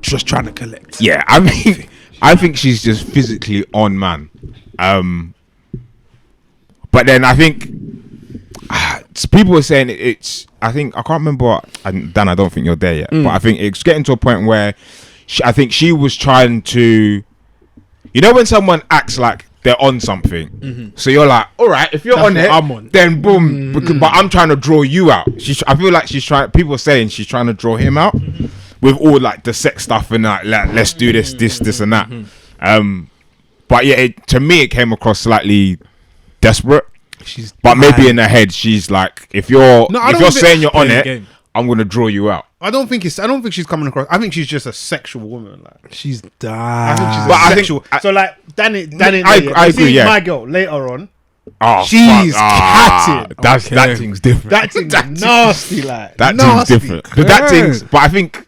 just trying to collect. Yeah, I think she's just physically on, man. But then I think people were saying it's. I can't remember what. And Dan, I don't think you're there yet. But I think it's getting to a point where I think she was trying to. You know when someone acts like they're on something, so you're like, all right, if you're on it, I'm on. then boom. But I'm trying to draw you out. I feel like she's trying. People are saying she's trying to draw him out with all like the sex stuff and like let's do this, and that. But yeah, to me it came across slightly desperate. But maybe in her head she's like, if you're saying you're on it, I'm gonna draw you out. I don't think she's coming across. I think she's just a sexual woman. Like She's died. I think she's sexual. So like Danny, I agree. Yeah, my girl later on. Oh, she's catting. That thing's different. That thing's nasty. Like that thing's different. But I think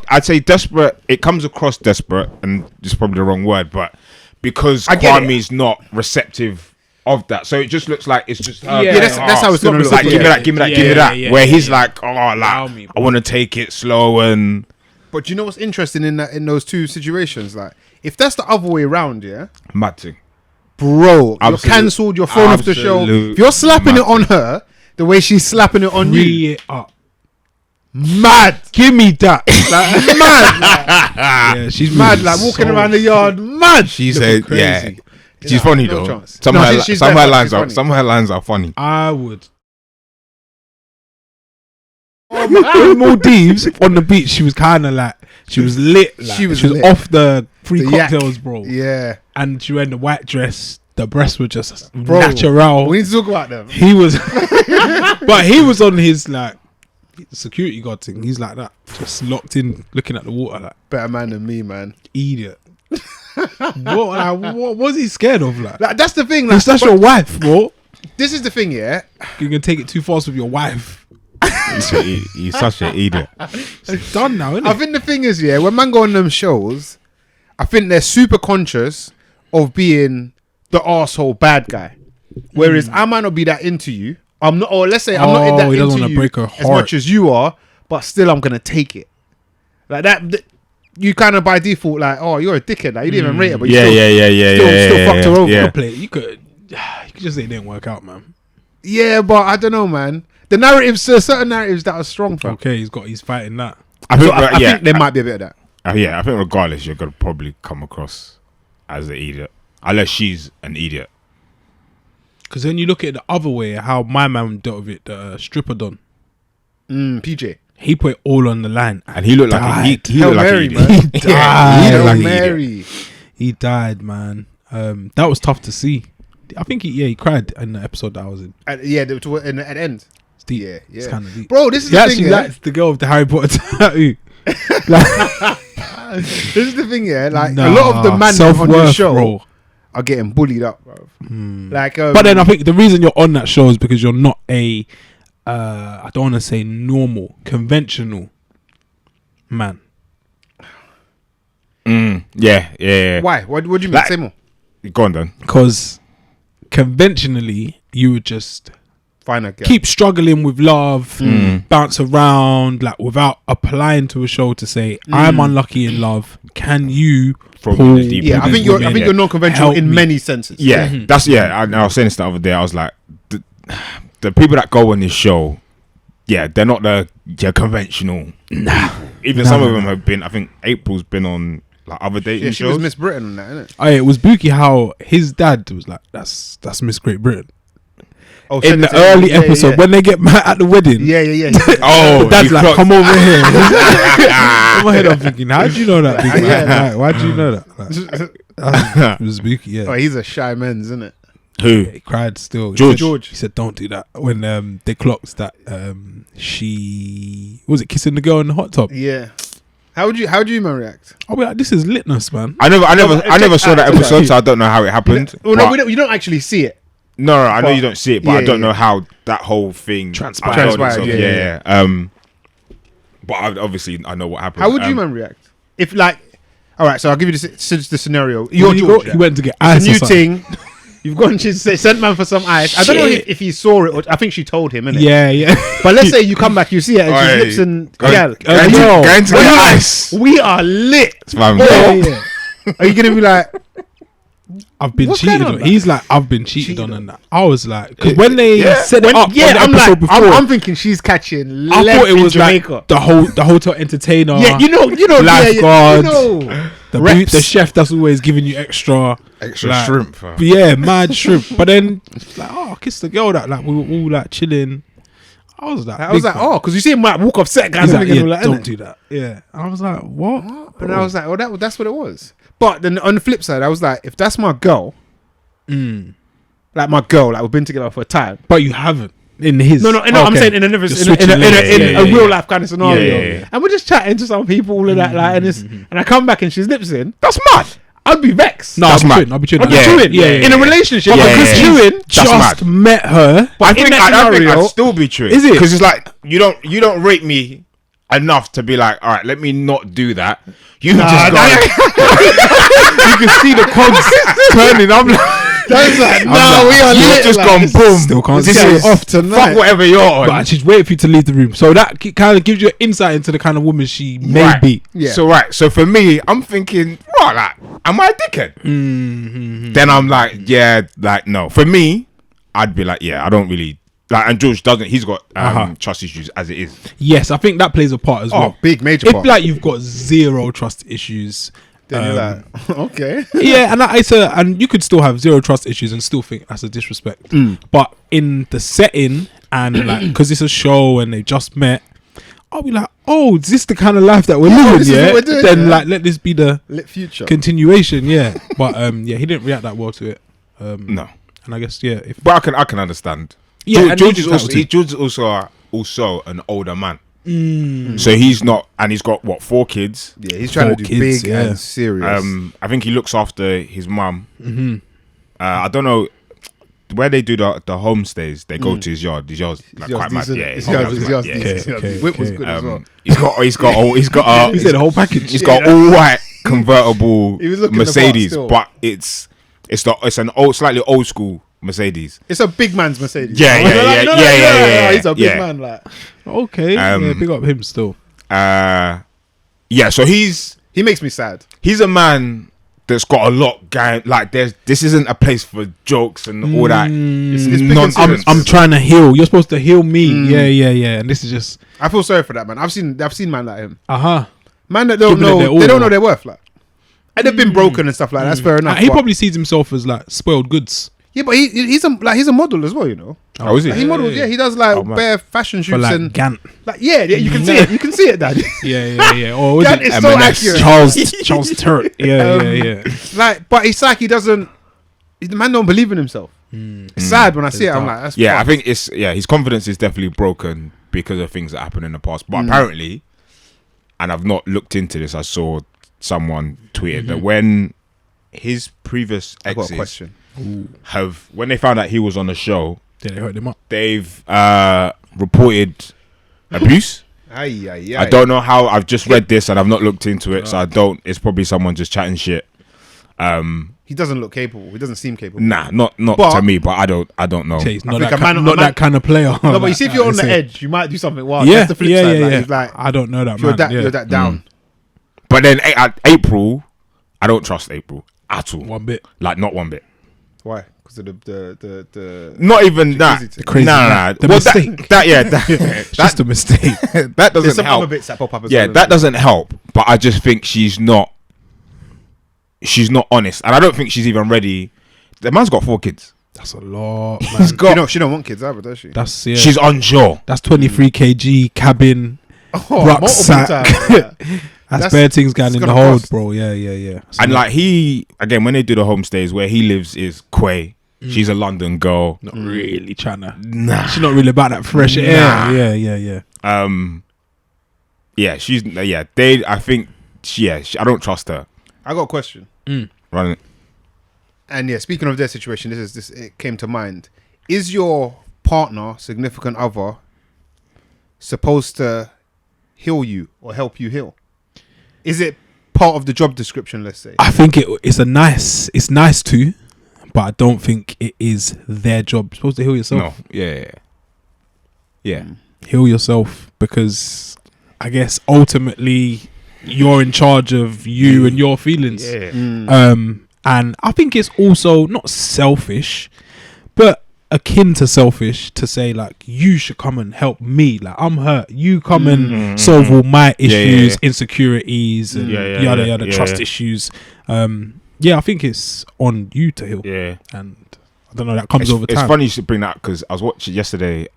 I'd say desperate. It comes across desperate, and it's probably the wrong word, but because Kwame's not receptive of that, so it just looks like it's just that's how it's gonna look. Like, give me that. Where he's like, I want to take it slow and. But you know what's interesting in those two situations? Like, if that's the other way around, mad thing, bro, you're cancelled. You're thrown off the show. If you're slapping it on her the way she's slapping it on you, it up. Mad, give me that. Like, mad, yeah, she's mad. Like walking around the yard, mad. She said, yeah. She's funny though. Chance. Some of her lines are funny. I would. In Maldives on the beach, she was kind of like she was lit. Like, she was lit. Off the free cocktails, bro. Yeah, and she wearing the white dress. The breasts were just natural. We need to talk about them. He was, but he was on his like security guard thing. He's like that, just locked in, looking at the water. Like better man than me, man. Idiot. What was he scared of? Like that's the thing. Like, that's your wife, bro. This is the thing, yeah. You can take it too fast with your wife. He's such an idiot. It's done now, isn't it? I think the thing is, when man go on them shows, I think they're super conscious of being the arsehole bad guy. Whereas I might not be that into you. I'm not, or let's say I'm not that into you break her heart as much as you are, but still I'm gonna take it. Like that. You kind of by default like, oh, you're a dickhead. Like you didn't even rate it, but still fucked her over. You could just say it didn't work out, man. Yeah, but I don't know, man. The narratives, certain narratives that are strong. Fam. Okay, he's fighting that. I think there might be a bit of that. I think regardless, you're gonna probably come across as an idiot, unless she's an idiot. Because then you look at it the other way, how my man dealt with it, the stripper Don. PJ. He put it all on the line, and he looked like he looked like an idiot. He died. Mary. He died, man. That was tough to see. I think he cried in the episode that I was in. At the end. It's deep. Yeah. It's kind of deep. Bro, this is the thing. That's the girl with the Harry Potter tattoo. This is the thing, a lot of the man on the show are getting bullied up, bro. But then I think the reason you're on that show is because you're not a I don't want to say normal, conventional man. Yeah. Why? What do you mean? Say more. Go on then. Because conventionally, you would just keep struggling with love, bounce around, like without applying to a show to say, I'm unlucky in love. Can you? I think you're non-conventional in many senses. Yeah, I was saying this the other day. I was like, the people that go on this show, they're not the conventional. Even some of them have been. I think April's been on like other dating shows. She was Miss Britain on that, isn't it? Oh, it was Buki how his dad was like, that's Miss Great Britain. Oh, in the early episode when they get mad at the wedding. Yeah. Oh, the dad's like, come over here. In my head, I'm thinking, how do you know that? Big man? Why do you know that? It was Buki, yeah. Oh, he's a shy man, isn't it? Who? Yeah, he cried still. George. He said, don't do that. When they clocked that she was it kissing the girl in the hot tub. Yeah. How would you man react? I'll be like, this is litness, man. I never saw that episode, so I don't know how it happened. You don't actually see it. No, I know you don't see it, but I don't know how that whole thing transpired. Yeah. But I know what happened. How would you man react? If all right, so I'll give you the scenario. You're George. He went to get ice. It's a new thing. You've gone. She sent man for some ice. I don't know if he saw it or I think she told him. Innit? Yeah. But let's say you come back, you see it, and she lips and Going to get ice. We are lit. Yeah. Are you gonna be like? I've been What's cheated going on. on, He's like, I've been cheated on, and that. I was like, because when they set it up, on the I'm episode like, before, I'm thinking she's catching. I thought it was Jamaica. like the hotel entertainer. Yeah, you know, lifeguard, the chef that's always giving you extra like, shrimp. Fam. Yeah, mad shrimp. But then, like, I kissed the girl that like we were all like chilling. I was like, because you see him like walk off set, guys. Like, don't do that. Yeah, I was like, what? And I was like, that's what it was. But then on the flip side, I was like, if that's my girl, like my girl, like we've been together for a time, but you haven't in his. No. I'm saying in a real life kind of scenario, and we're just chatting to some people, all of that, like, and I come back and she's lips in. That's mad. I'd be vexed. No, I'll be chewing. In a relationship, because chewing just met her. But I think I'd still be chewing. Is it? Because it's like you don't rate me enough to be like, all right, let me not do that. You just go. You can see the cogs turning. I'm like, we are lit. Just gone boom. Still can't This see is off tonight. Fuck whatever you're on. But she's waiting for you to leave the room, so that kind of gives you an insight into the kind of woman she may be. Yeah. So for me, I'm thinking, what? Like, am I a dickhead? Mm-hmm. Then I'm like, no. For me, I'd be like, I don't really. Like, and George doesn't. He's got trust issues as it is. Yes, I think that plays a part as well. Big major part. If like you've got zero trust issues, then you're like, okay. Yeah, and you could still have zero trust issues and still think that's a disrespect. But in the setting and like because it's a show and they just met, I'll be like, oh, is this the kind of life that we're living? Yeah, we're doing, then like let this be the lit future continuation. Yeah, but he didn't react that well to it. No, and I guess but I can understand. Yeah, George is also an older man. So he's not, and he's got 4 kids. Yeah, he's trying to do big and serious. I think he looks after his mum. I don't know where they do the homestays. They go to his yard. His yard's like quite mad. Yeah, his yard's Whip was good as well. He's got he said the whole package. He's got all white convertible Mercedes, but it's an slightly old school Mercedes. It's a big man's Mercedes. Yeah. He's a big man. Like, okay, big up him still. So he makes me sad. He's a man that's got a lot going. Like, this isn't a place for jokes and all that. It's nonsense. I'm trying to heal. You're supposed to heal me. Yeah. And this is just. I feel sorry for that man. I've seen man like him. Man that don't know their worth. Like, and they've been broken and stuff like that. That's fair enough. He probably sees himself as like spoiled goods. Yeah, but he's a model as well, you know. Oh, is he? He models. Yeah, he does like bare fashion shoots like and Gant. Like you can see it. You can see it, Dad. Yeah. Or Gant is so accurate. Charles Turret. Yeah. Like, but it's like he doesn't. The man don't believe in himself. It's sad when I see it. I'm like, that's I think his confidence is definitely broken because of things that happened in the past. But apparently, and I've not looked into this, I saw someone tweeted that when his previous exes when they found out he was on the show, they hurt him up. They've reported abuse. I don't know how. I've just read this and I've not looked into it, so I don't. It's probably someone just chatting shit. He doesn't look capable. He doesn't seem capable. Nah, not to me. But I don't know. He's not that kind of player. No, but you see, if you're on the edge, you might do something wild. Yeah, that's the flip side. yeah. Like, I don't know that, man. You're that down. But then April, I don't trust April at all. One bit. Like, not one bit. Why? Because of the not even that. The crazy. Nah. The mistake. That's just a mistake. That doesn't some help. other bits that pop up as yeah, well, that doesn't help. But I just think she's not honest, and I don't think she's even ready. The man's got 4 kids. That's a lot. Man. She don't want kids either, does she? She's unsure. That's 23 kg cabin. Rucksack. That's bare things going in the hold, bro. Yeah. And like when they do the homestays, where he lives is Quay. She's a London girl. Not really trying to. Nah. She's not really about that fresh air. Yeah. I think. I don't trust her. I got a question. Run it. And speaking of their situation, it came to mind. Is your partner, significant other, supposed to heal you or help you heal? Is it part of the job description, let's say? I think it's nice to, but I don't think it is their job. You're supposed to heal yourself. No, yeah. Heal yourself, because I guess ultimately you're in charge of you and your feelings. And I think it's also not selfish, but akin to selfish to say like, you should come and help me, like I'm hurt, you come and solve all my issues, insecurities and yada trust issues. I think it's on you to heal. And I don't know, that comes over time. It's funny you should bring that, because I was watching yesterday,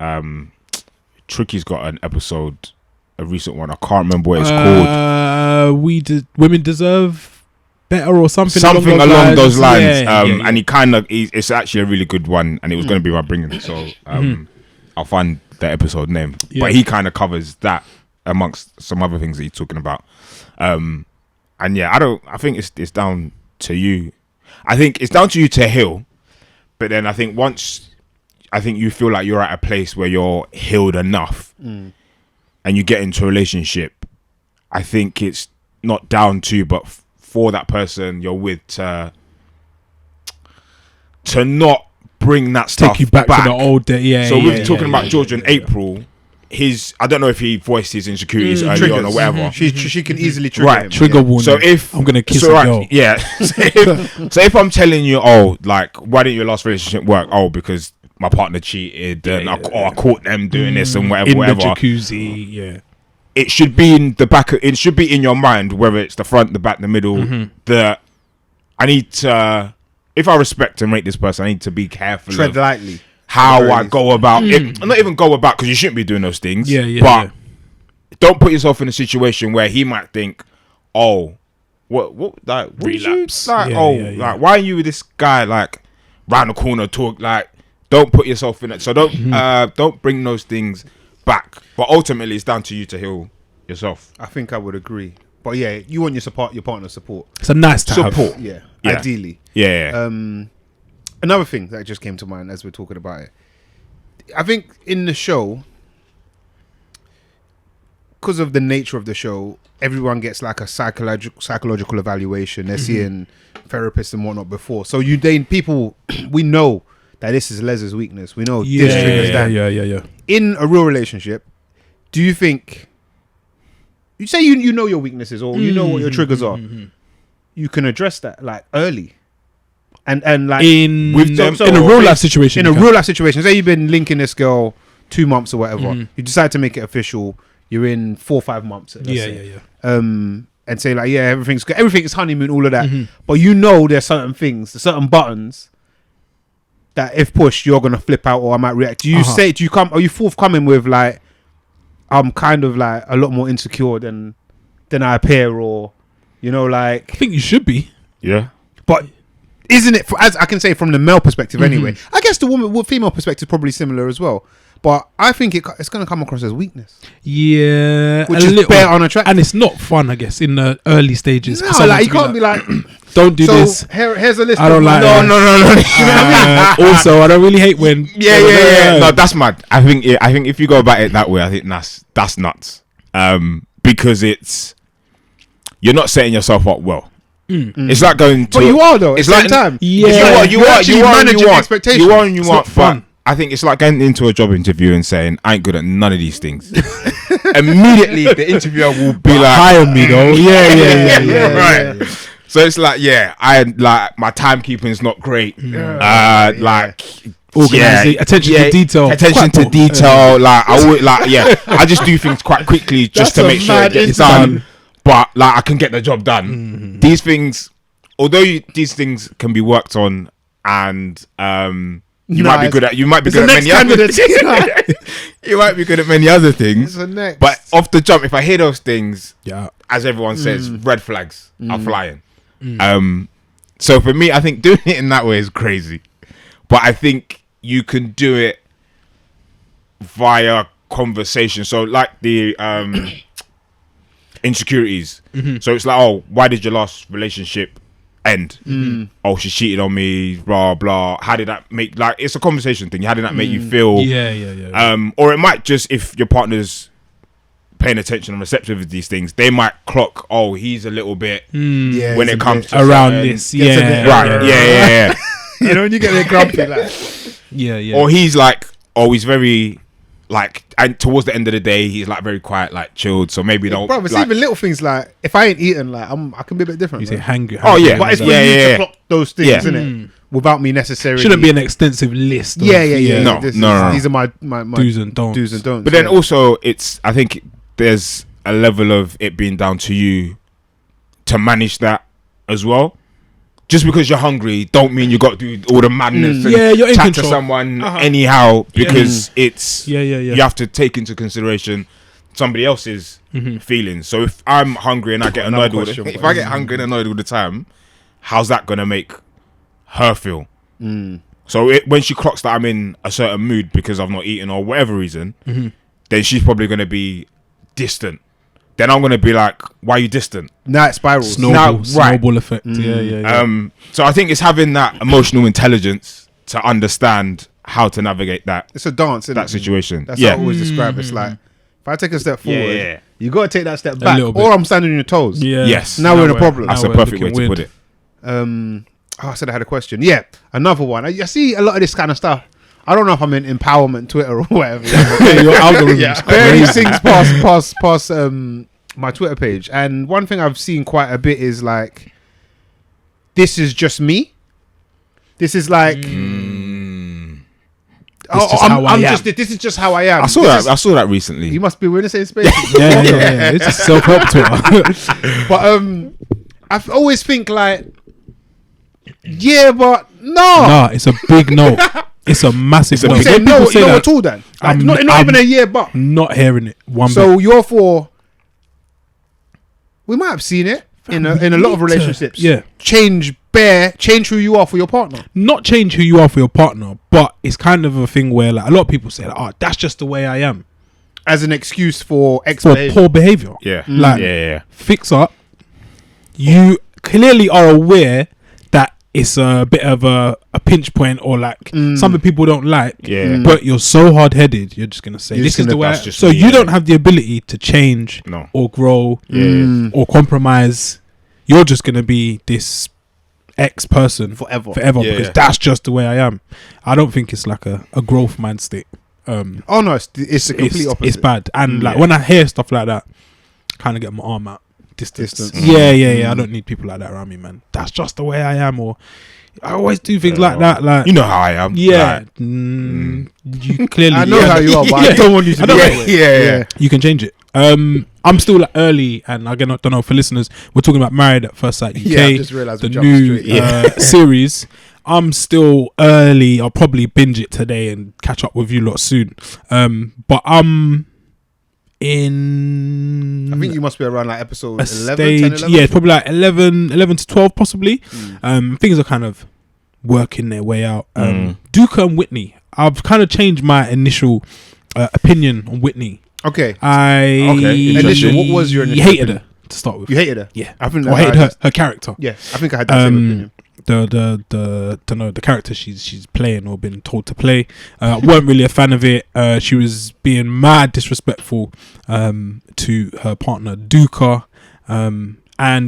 Tricky's got an episode, a recent one, I can't remember what it's called. Women deserve better or something along those lines. And it's actually a really good one, and it was going to be my bringing, so I'll find the episode name. But he kind of covers that amongst some other things that he's talking about. I think it's down to you. I think it's down to you to heal, but then I think once you feel like you're at a place where you're healed enough and you get into a relationship, I think it's not down to you, but for that person you're with to not bring that stuff take you back to the old day. So we're talking about George and April. I don't know if he voiced his insecurities early on or whatever. She can easily trigger him. Trigger warning. So if I'm gonna kiss a girl, so if I'm telling you, why didn't your last relationship work? Because my partner cheated, and I caught them doing this and whatever. the jacuzzi. It should be in the back. It should be in your mind, whether it's the front, the back, the middle. That I need to. If I respect and rate this person, I need to be careful. Tread lightly. How I go about it. Not even go about, because you shouldn't be doing those things. But don't put yourself in a situation where he might think, what like relapse. Like why are you with this guy like round the corner talk like? Don't put yourself in it. So don't bring those things back. But ultimately, it's down to you to heal yourself. I think I would agree. But yeah, you want your partner's support. It's a nice to support. Have. Yeah, ideally. Yeah. Another thing that just came to mind as we're talking about it, I think in the show, because of the nature of the show, everyone gets like a psychological evaluation. They're seeing therapists and whatnot before. So people, we know that this is Les's weakness. We know this triggers that. Yeah. In a real relationship, do you think, you say you know your weaknesses or you know what your triggers are, you can address that like early? And like in a real life situation. In a real life situation, say you've been linking this girl 2 months or whatever, you decide to make it official. You're in 4 or 5 months. And say like, everything's good, everything is honeymoon, all of that. But you know there's certain things, certain buttons that if pushed you're gonna flip out or I might react. Do you say? Are you forthcoming with like, I'm kind of like a lot more insecure than I appear, or like? I think you should be. Yeah, but. Isn't it, as I can say from the male perspective anyway, I guess the female perspective is probably similar as well, but I think it's going to come across as weakness. Yeah. Which is bare unattractive. And it's not fun, I guess, in the early stages. No, like you can't be like, don't do this. Here's a list. I don't like No. You know what I mean? Also, I don't really hate when... Yeah. No, that's mad. I think if you go about it that way, I think that's nuts. Because you're not setting yourself up well. It's like going to... But you are though, it's at like, the same time. Yeah. You are managing expectations. You are and you it's want. Not fun. I think it's like going into a job interview and saying, I ain't good at none of these things. Immediately, the interviewer will be like... Hire me though. Yeah. Right. So it's like, my timekeeping is not great. Attention to detail. Attention to detail. Like, I just do things quite quickly just to make sure it gets done. But like I can get the job done. These things, although these things can be worked on, and you might be good at many other things. You might be good at many other things. But off the jump, if I hear those things, as everyone says, red flags are flying. So for me, I think doing it in that way is crazy. But I think you can do it via conversation. So like the insecurities. So it's like, why did your last relationship end? She cheated on me, blah blah. How did that make, like, it's a conversation thing. How did that make you feel? Or it might just, if your partner's paying attention and receptive to these things, they might clock, he's a little bit when it comes to around this. Yeah. You know, when you get a bit grumpy, like. Yeah. Or he's like, he's very like, and towards the end of the day, he's like very quiet, like chilled. So maybe don't. Bro, it's like, even little things like if I ain't eating, like I can be a bit different. You say bro. hangry. Oh, yeah. But it's for Yeah, you yeah. to clock those things, Yeah. innit? Without me necessarily. Shouldn't be an extensive list. Of, Yeah. No. These are my do's and don'ts. do's and don'ts. But then also, I think there's a level of it being down to you to manage that as well. Just because you're hungry, don't mean you got to do all the madness and you're in chat control. to someone anyhow, because it's Yeah. you have to take into consideration somebody else's feelings. So if I'm hungry and I get annoyed all the, if I get hungry and annoyed all the time, how's that gonna make her feel? So when she clocks that I'm in a certain mood because I've not eaten or whatever reason, then she's probably gonna be distant. Then I'm gonna be like, "Why are you distant?" now it spirals. Snowball effect. Yeah. So I think it's having that emotional intelligence to understand how to navigate that It's a dance, isn't that it? situation. That's how I always describe it. It's like if I take a step forward, yeah. you got to take that step back, little bit. or I'm standing on your toes. Yeah. Yes. Now we're in a problem. That's Now a we're perfect way looking to put weird. it. I said I had a question. Yeah, another one. I see a lot of this kind of stuff. I don't know if I'm in empowerment Twitter or whatever. Your algorithm is Various crazy. things past my Twitter page, and one thing I've seen quite a bit is like, this is just me. This is like, This is just how I am. I saw that recently. You must be in the same space. Yeah. It's just self-help Twitter. But I always think like, but no. Nah, it's a big no. It's a massive no. You say When people no, say no that, at all then. Like, I'm- not I'm- even a year, but. not hearing it one So bit. you're for. We might have seen it in a lot of relationships. Yeah. Change who you are for your partner. Not change who you are for your partner, but it's kind of a thing where like a lot of people say, like, "Oh, that's just the way I am," As an excuse for ex for behavior. poor behavior. Yeah. Like, Yeah. fix up. You clearly are aware that it's a bit of a pinch point, or like something people don't like. Yeah. But you're so hard headed, you're just gonna say You're this just is the gonna- way. that's just So me, you yeah. don't have the ability to change No. or grow Yeah. or compromise. You're just gonna be this X person Forever. Yeah. because that's just the way I am. I don't think it's like a growth mind state. Oh no, it's the complete opposite. It's bad. And like Yeah. when I hear stuff like that, kind of get my arm out. Distance. Distance. Yeah. I don't need people like that around me, man. That's just the way I am. Or I always do things like that. Like, You know how I am. yeah, Like, you clearly. I know how you are, but I don't want you to I be know. that way. yeah. You can change it. I'm still like early, and I don't know for listeners. We're talking about Married at First Sight UK, Yeah, I just realised the we jumped new straight. series. I'm still early. I'll probably binge it today and catch up with you lot soon. But I'm in. I think you must be around like episode a 11, stage. 10, 11? Yeah, it's probably like 11 to 12 possibly. Things are kind of working their way out. Duca and Whitney. I've kind of changed my initial opinion on Whitney. Okay. Okay, Initial, what was your initial hated opinion? her to start with. You hated her? Yeah, I think I hated her character. Yeah, I think I had that same opinion. The character she's playing or been told to play. Weren't really a fan of it. She was being mad disrespectful to her partner Duca, and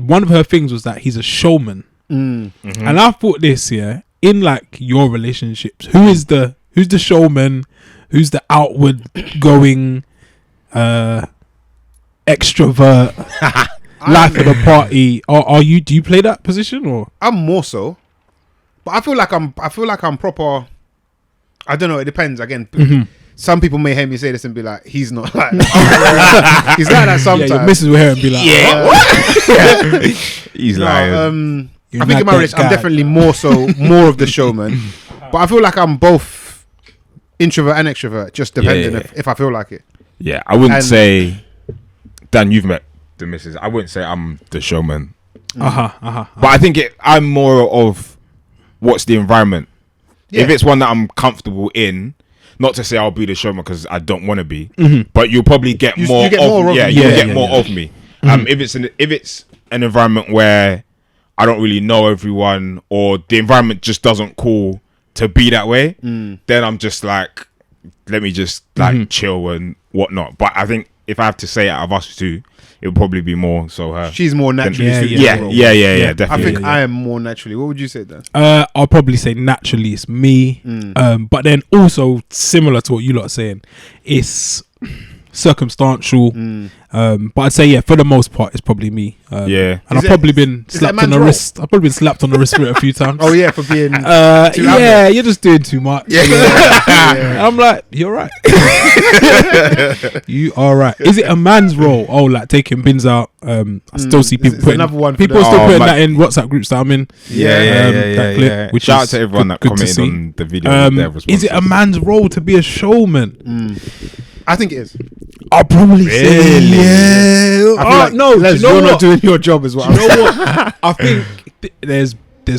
one of her things was that he's a showman. And I thought this, in like your relationships, who's the showman, who's the outward going extrovert, life of the party? Are you? Do you play that position or? I'm more so, but I feel like I'm proper. I don't know. It depends. Again, some people may hear me say this and be like, "He's not like he's like that sometimes." Yeah, your missus will hear and be like, He's No, lying. You're I think in not my that relationship, I'm guy. definitely more of the showman, but I feel like I'm both introvert and extrovert, just depending Yeah. if I feel like it. Yeah, I wouldn't And- say. Dan, you've met the missus. I wouldn't say I'm the showman, but I think I'm more of what's the environment. Yeah. If it's one that I'm comfortable in, not to say I'll be the showman because I don't want to be, but you'll probably get You more. get of, more of yeah, me. you'll Yeah, get yeah, more yeah. of me. If it's an environment where I don't really know everyone, or the environment just doesn't call to be that way, then I'm just like, let me just like chill and whatnot. But I think if I have to say out of us two, it would probably be more so her. She's more naturally suited to yeah, the role. definitely. I think I am more naturally. What would you say then? I'll probably say naturally it's me. But then also similar to what you lot are saying, it's circumstantial. But I'd say for the most part it's probably me. And I've probably been slapped on the wrist. I've probably been slapped on the wrist with it a few times. Oh yeah, for being you're just doing too much. I'm like, you're right. You are right. Is it a man's role? Oh, like taking bins out. I still see people putting another one. People still putting that in WhatsApp groups that I'm in. That clip, which shout out to everyone that commented on the video. Is it a man's role to be a showman? I think it is. I'll probably say yeah. I feel like, no, Les, you know you're what? not doing your job as well. You know what? I think there's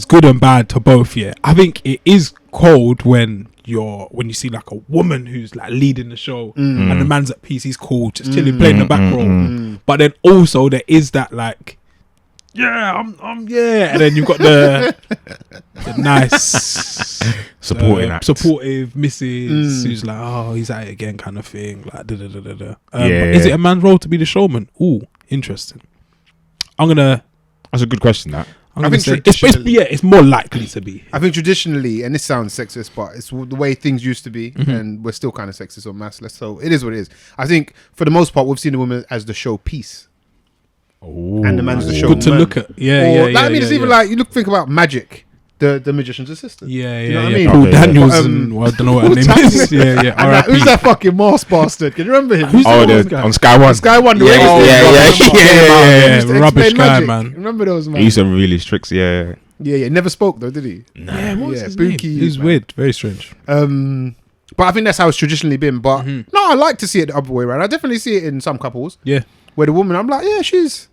good and bad to both. Yeah, I think it is cold when you see like a woman who's like leading the show and the man's at peace, he's cool, just chilling, playing the back role. But then also there is that like, I'm and then you've got the nice supportive missus who's like, oh, he's at it again kind of thing, like but is it a man's role to be the showman? Ooh, interesting. That's a good question. That I think say it's more likely to be. I think traditionally, and this sounds sexist, but it's the way things used to be, and we're still kind of sexist or massless, so it is what it is. I think for the most part, we've seen the woman as the showpiece. And the man's the show. Good to look at. It's even like think about Magic, the magician's assistant. You know what I mean? Paul Daniels and I don't know what her name is. Who's that fucking mask bastard? Can you remember him? On Sky One. Sky One. Rubbish guy, man. Remember those? Man? He used to really strict. Yeah. Never spoke though, did he? Nah. What was his spooky. name? He was weird. Very strange. But I think that's how it's traditionally been. But no, I like to see it the other way around. I definitely see it in some couples. Yeah. Where the woman, I'm like, she's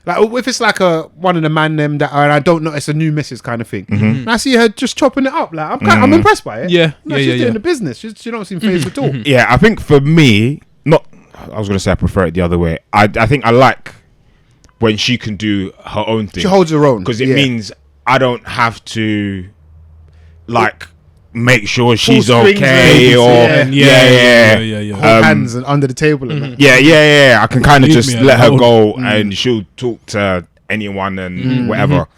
like, if it's like one of the Mandem that I don't know, it's a new missus kind of thing. And I see her just chopping it up. Like I'm impressed by it. Yeah, she's doing the business. She don't seem phased at all. Yeah, I think for me, I was gonna say I prefer it the other way. I think I like when she can do her own thing. She holds her own because it means I don't have to like make sure she's okay hold hands and under the table and that. I can kind of just let her go and she'll talk to anyone and whatever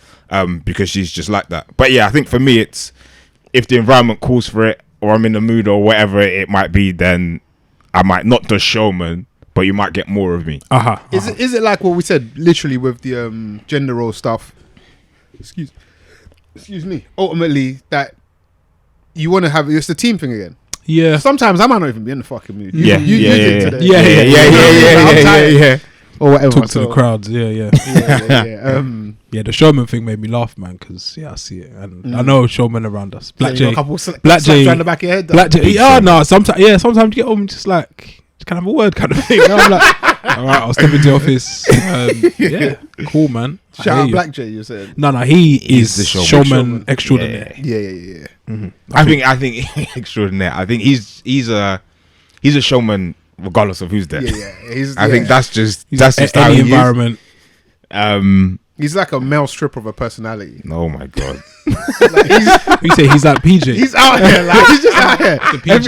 because she's just like that. But I think for me it's if the environment calls for it or I'm in the mood or whatever it might be, then I might not the showman, but you might get more of me. Is it like what we said literally with the gender role stuff, excuse me, ultimately that you want to have it's the team thing again. Yeah. Sometimes I might not even be in the fucking mood. Yeah. Or whatever. Talk to the crowds. Yeah. The showman thing made me laugh, man, because I see it, and I know showmen around us. Black J, around the back of your head. Black J. Sometimes you get home and just like can have a word kind of thing. I'm like, all right, I'll step into the office. Cool, man. Shout out Black J, you said. No, he's the showman extraordinaire. Yeah. I think extraordinaire. I think he's a showman regardless of who's there. I think that's just any environment. He's like a male strip of a personality. Oh my god! You say he's like PJ. He's out here, like he's just out here.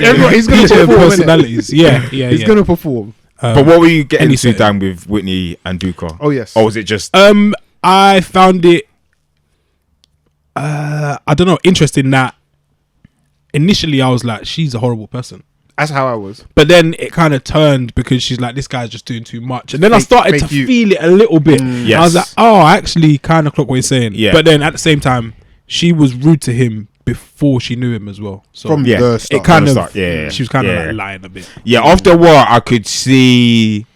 Everyone, he's gonna perform personalities. He's gonna perform. But what were you getting into down with Whitney and Duka? Oh yes. Or was it just? I found it. I don't know. Interesting that initially I was like, she's a horrible person. That's how I was. But then it kind of turned because she's like, this guy's just doing too much. And then I started to feel it a little bit. Yes. I was like, I actually kind of clock what he's saying. Yeah. But then at the same time, she was rude to him before she knew him as well. So from the start. It kind of, she was kind of like lying a bit. Yeah, after a while, I could see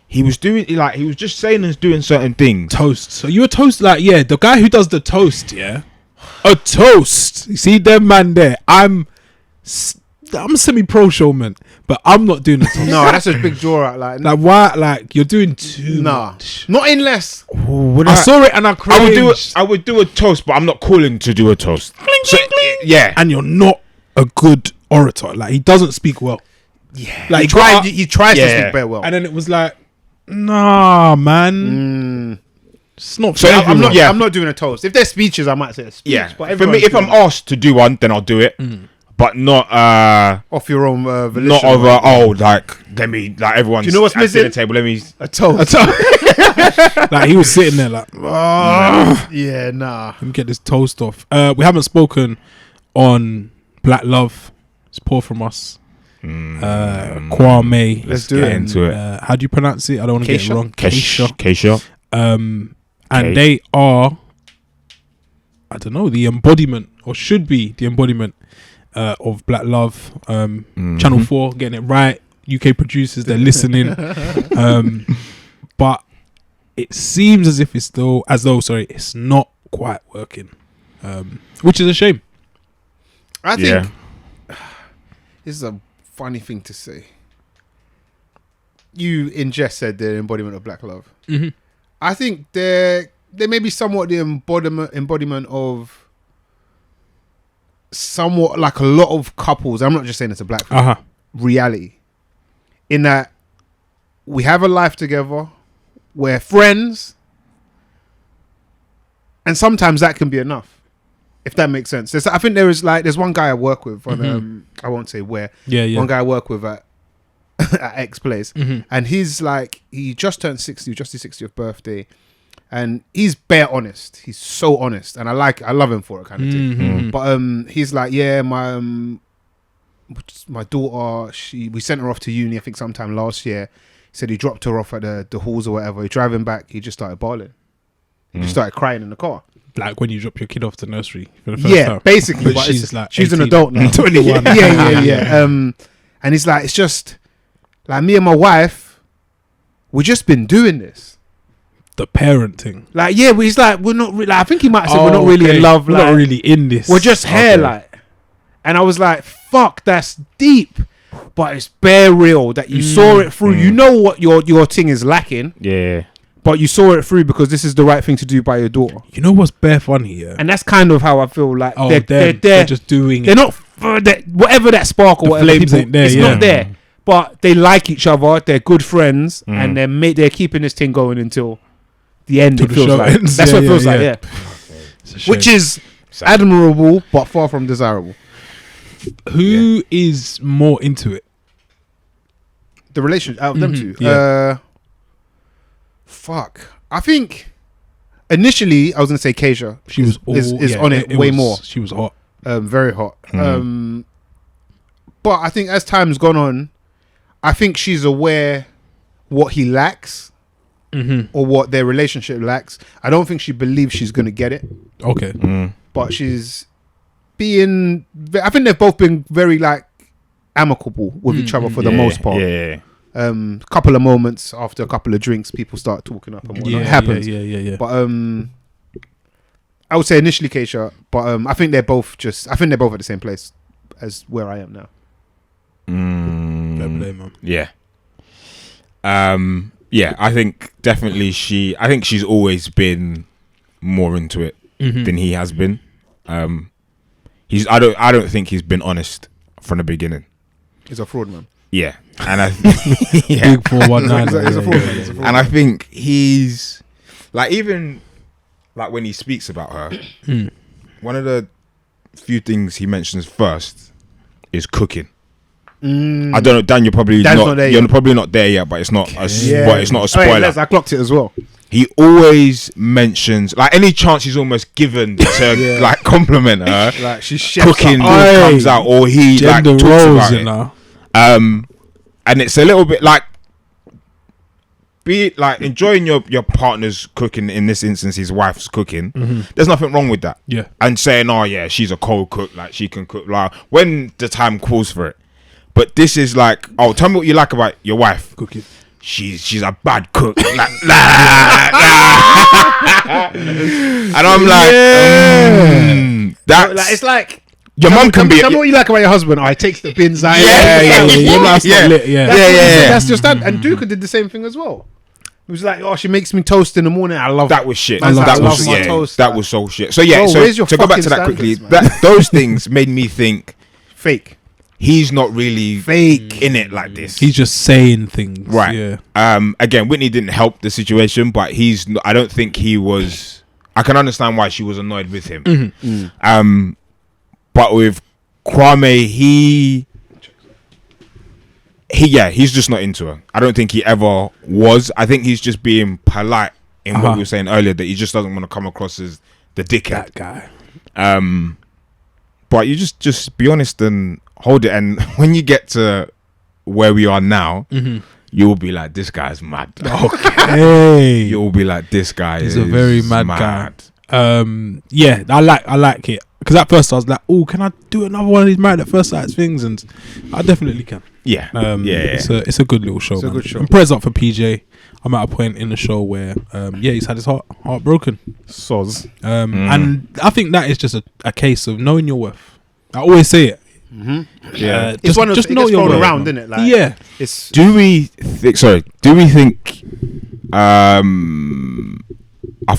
he was doing, like, he was just saying and doing certain things. Toast. So you a toast, like, the guy who does the toast, a toast. You see them man there. I'm a semi-pro showman, but I'm not doing a toast. No, that's a big draw out. Like why? Like you're doing too much. Not unless I saw it and I cringed. I would do a toast, but I'm not calling to do a toast. Cling. Yeah, and you're not a good orator. Like he doesn't speak well. Yeah, like he tries to speak very well, and then it was like, nah, man. It's not. So I'm not doing a toast. If there's speeches, I might say a speech. Yeah, but for me, if I'm asked to do one, then I'll do it. but not off your own volition. not over like let me like everyone's Do you know what's at missing? the table. Let me a toast. Like he was sitting there like, Yeah, nah. let me get this toast off. We haven't spoken on Black Love. It's poor from us. Kwame. Let's do get it. into it. How do you pronounce it? I don't want to get it Keisha? wrong. Keisha. And Okay. they are, I don't know, the embodiment, or should be the embodiment of Black Love. Channel 4 getting it right. UK producers, they're listening. But it seems as if it's it's not quite working, which is a shame. I think this is a funny thing to say. You in jest said the embodiment of black love. Mm-hmm. I think they may be somewhat the embodiment of somewhat like a lot of couples. I'm not just saying it's a black thing, reality. In that we have a life together, we're friends, and sometimes that can be enough. If that makes sense. I think there's one guy I work with on I won't say where. Yeah. One guy I work with at X place, and he's like, he just turned 60, just his 60th birthday, and he's bare honest. He's so honest, and I love him for it, kind of thing. But he's like, yeah, my daughter, we sent her off to uni, I think sometime last year. He said he dropped her off at the halls or whatever. He driving back, he just started bawling. He just started crying in the car. Like when you drop your kid off to nursery for the first time. Basically. But she's like she's 18, an adult now. 21. Yeah. And he's like, it's just like me and my wife, we just been doing this. The parenting. Like, yeah, he's like, we're not really, I think he might have said we're not really in love. We're like, not really in this. we're just here, like. And I was like, fuck, that's deep. But it's bare real that you saw it through. You know what your thing is lacking. Yeah. But you saw it through because this is the right thing to do by your daughter. You know what's bare funny, yeah? And that's kind of how I feel like they're just doing they're it. not whatever that spark or The whatever flames people, ain't there, it's yeah. not there. But they like each other, they're good friends, and they're keeping this thing going until the end. Till It the feels show like ends. that's Yeah, what it feels yeah, like, yeah. yeah. It's a Which shame. is admirable but far from desirable. Who is more into it? The relationship out of them two. Yeah. Fuck. I think initially I was gonna say Keisha. She was all, is on it way more. She was hot. Very hot. But I think as time's gone on, I think she's aware what he lacks or what their relationship lacks. I don't think she believes she's gonna get it. Okay. But she's being. I think they've both been very like amicable with each other for the most part. Yeah. Couple of moments after a couple of drinks, people start talking up and whatnot. It happens. Yeah. But I would say initially Keisha, but I think they're both at the same place as where I am now. Fair play, man. Yeah. Yeah, I think definitely she's always been more into it than he has been. I don't think he's been honest from the beginning. He's a fraud, man. Yeah. And I Big 419. He's a fraud, man. He's a fraud. and I think he's like, even like when he speaks about her, one of the few things he mentions first is cooking. I don't know, Dan. You're probably not there. You're probably not there yet, but it's not. But it's not a spoiler. I clocked it as well. He always mentions, like, any chance he's almost given to like compliment her, Like she's cooking comes out, or he like Gender talks roles, about you it. know. And it's a little bit like, be it like enjoying your partner's cooking. In this instance, his wife's cooking. There's nothing wrong with that. Yeah. And saying, oh yeah, she's a cold cook, like she can cook, like when the time calls for it. But this is like, oh, tell me what you like about your wife. Cooking. She's a bad cook. Like, and I'm like, that's Like, it's like your mum can be. Tell me what you like about your husband. Oh, he takes the bins out. Yeah. Yeah. That's just that. And Duka did the same thing as well. It was like, oh, she makes me toast in the morning. I love That was shit. I love That was my yeah. toast. That was so shit. So yeah. Bro, So where's your to go back fucking to that quickly, standards, man? those things made me think Fake. he's not really Fake. in it like this. He's just saying things. Right. Yeah. Again, Whitney didn't help the situation, but I don't think he was. I can understand why she was annoyed with him. But with Kwame, he's just not into her. I don't think he ever was. I think he's just being polite in what we were saying earlier, that he just doesn't want to come across as the dickhead. That guy. But you just be honest and hold it. And when you get to where we are now, you'll be like, this guy's mad. Okay. You'll be like, this guy is a very mad guy. Yeah, I like it. Because at first I was like, oh, can I do another one of these Married at First Sight things? And I definitely can. Yeah. It's a good little show. It's a good show. And prayers up for PJ. I'm at a point in the show where, he's had his heart broken. Soz. And I think that is just a case of knowing your worth. I always say it. Yeah. It's one of just it know gets your thrown worth. around, isn't it? Like, Yeah. It's Do we think I've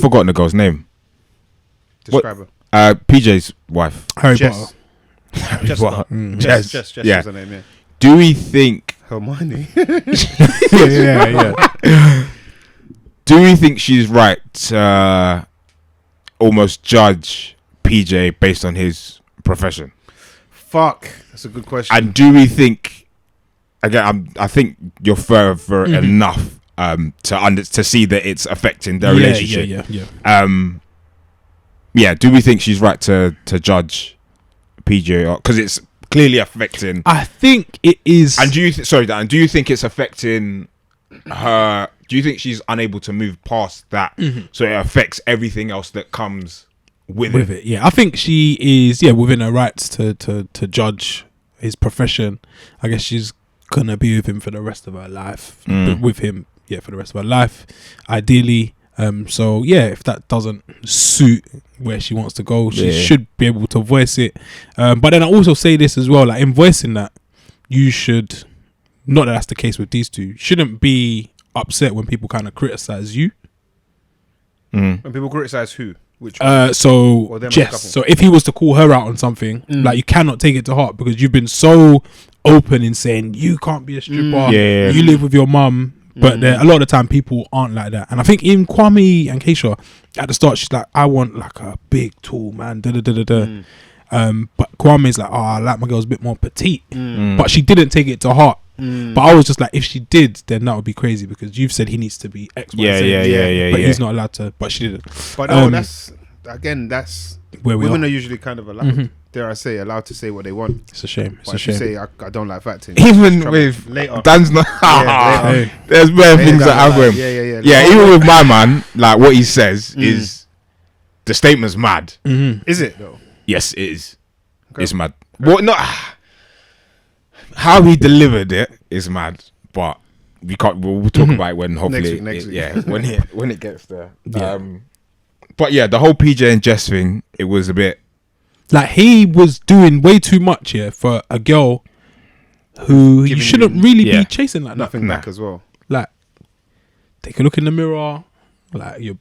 forgotten the girl's name. describe her. PJ's wife. Harry Jess. Potter. Jess. What? Jess. Yeah. Was her name. Yeah. Do we think Hermione. yeah. do we think she's right to almost judge PJ based on his profession? Fuck. That's a good question. And do we think, again, I think you're further enough to see that it's affecting their relationship. Yeah. Do we think she's right to judge PJ, because it's clearly affecting? I think it is. And do you think it's affecting her? Do you think she's unable to move past that, so it affects everything else that comes with it? Yeah, I think she is within her rights to judge his profession. I guess she's gonna be with him for the rest of her life. With him, for the rest of her life, ideally. So if that doesn't suit where she wants to go, she should be able to voice it. But then I also say this as well, like in voicing that, you should, not that that's the case with these two, shouldn't be upset when people kind of criticize you. When people criticize who? Which so Jess. So if he was to call her out on something, like, you cannot take it to heart because you've been so open in saying you can't be a stripper. You live with your mum. But a lot of the time people aren't like that. And I think in Kwame and Keisha, at the start she's like, I want like a big tall man. But Kwame's like, I like my girls a bit more petite. But she didn't take it to heart. But I was just like, if she did, then that would be crazy because you've said he needs to be X, Y, Z. But he's not allowed to. But she didn't. But no, that's where we women are. are usually kind of allowed. Dare I say, allowed to say what they want. It's a shame. But if you say I don't like fat things, Even with later. Dan's not. Later. There's better things that happen. Yeah. Even with my man, like what he says is the statement's mad. Is it though? Yes, it is. Okay. It's mad. Well, not how he delivered it is mad, but we can't. We'll talk about it when hopefully, next week. yeah, when it gets there. Yeah. But yeah, the whole PJ and Jess thing, it was a bit. Like, he was doing way too much here for a girl who you shouldn't really be chasing like Nothing that. back as well. Like, take a look in the mirror. You're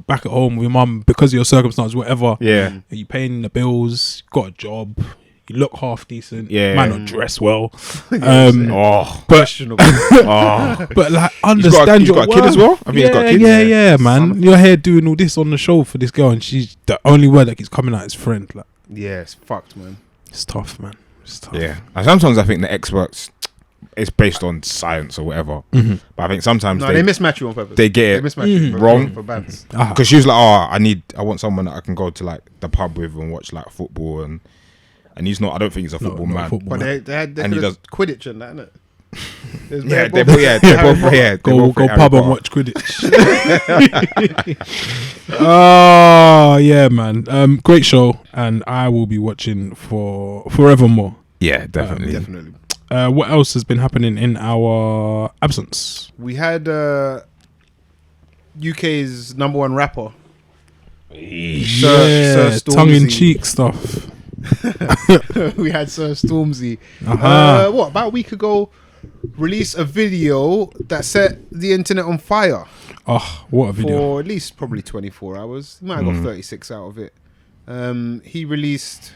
back at home with your mum because of your circumstances, whatever. Yeah. You paying the bills, got a job, you look half decent. Yeah. Might not dress well. Questionable. But like, understand he's got a kid as well? I mean, he's got kids. Yeah, man. You're here doing all this on the show for this girl, and she's the only word that keeps coming out is friend. Like, Yeah, it's fucked, man. it's tough, man. It's tough. Yeah. And sometimes I think the experts, it's based on science or whatever. But I think sometimes No, they mismatch you on purpose. they get They it mismatch you wrong. for bands. because she was like, I want someone that I can go to like the pub with and watch like football, and he's not. I don't think he's a football man. But they And he could does- Quidditch and that, innit? Yeah, they both Go Harry pub and Potter. watch Quidditch. Oh yeah, man. Great show, and I will be watching for forevermore. Yeah, definitely. Definitely. What else has been happening in our absence? We had UK's number one rapper. Sir Stormzy. tongue-in-cheek stuff. We had Sir Stormzy. Uh-huh. About a week ago, released a video that set the internet on fire Oh, what a video! for at least probably 24 hours. He might have got 36 out of it. He released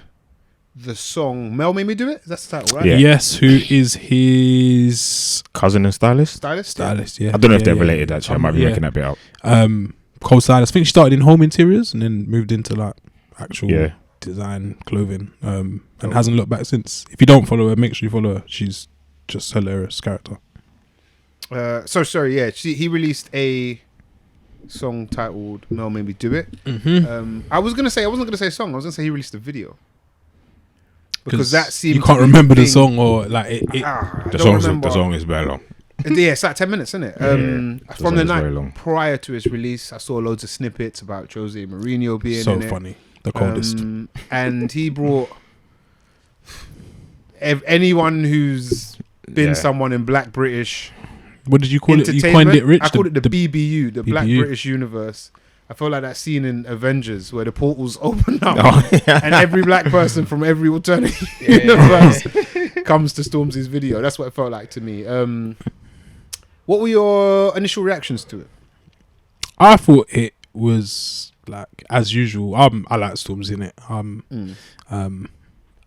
the song "Mel Made Me Do It." That's the title, right? Yeah. Yes, who is his Cousin and stylist. stylist? Yeah, I don't know if they're yeah. related. Actually, I might be making that bit up. Co-stylist. I think she started in home interiors and then moved into like actual design clothing, and hasn't looked back since. If you don't follow her, make sure you follow her. She's just hilarious character. He released a song titled "Mel Made Me Do It." I wasn't gonna say song. I was gonna say he released a video because that seemed you can't remember the song or like it. The song is very long. Yeah, it's like 10 minutes, isn't it? From the very night long. prior to its release, I saw loads of snippets about Jose Mourinho being So in it. funny, the coldest. And he brought anyone who's been someone in Black British. What did you call it? You coined it, Rich. I called it the BBU, the Black BBU. British Universe. I felt like that scene in Avengers where the portals open up and every black person from every alternate universe comes to Stormzy's video. That's what it felt like to me. What were your initial reactions to it? I thought it was like as usual. I like Stormzy in it. I'm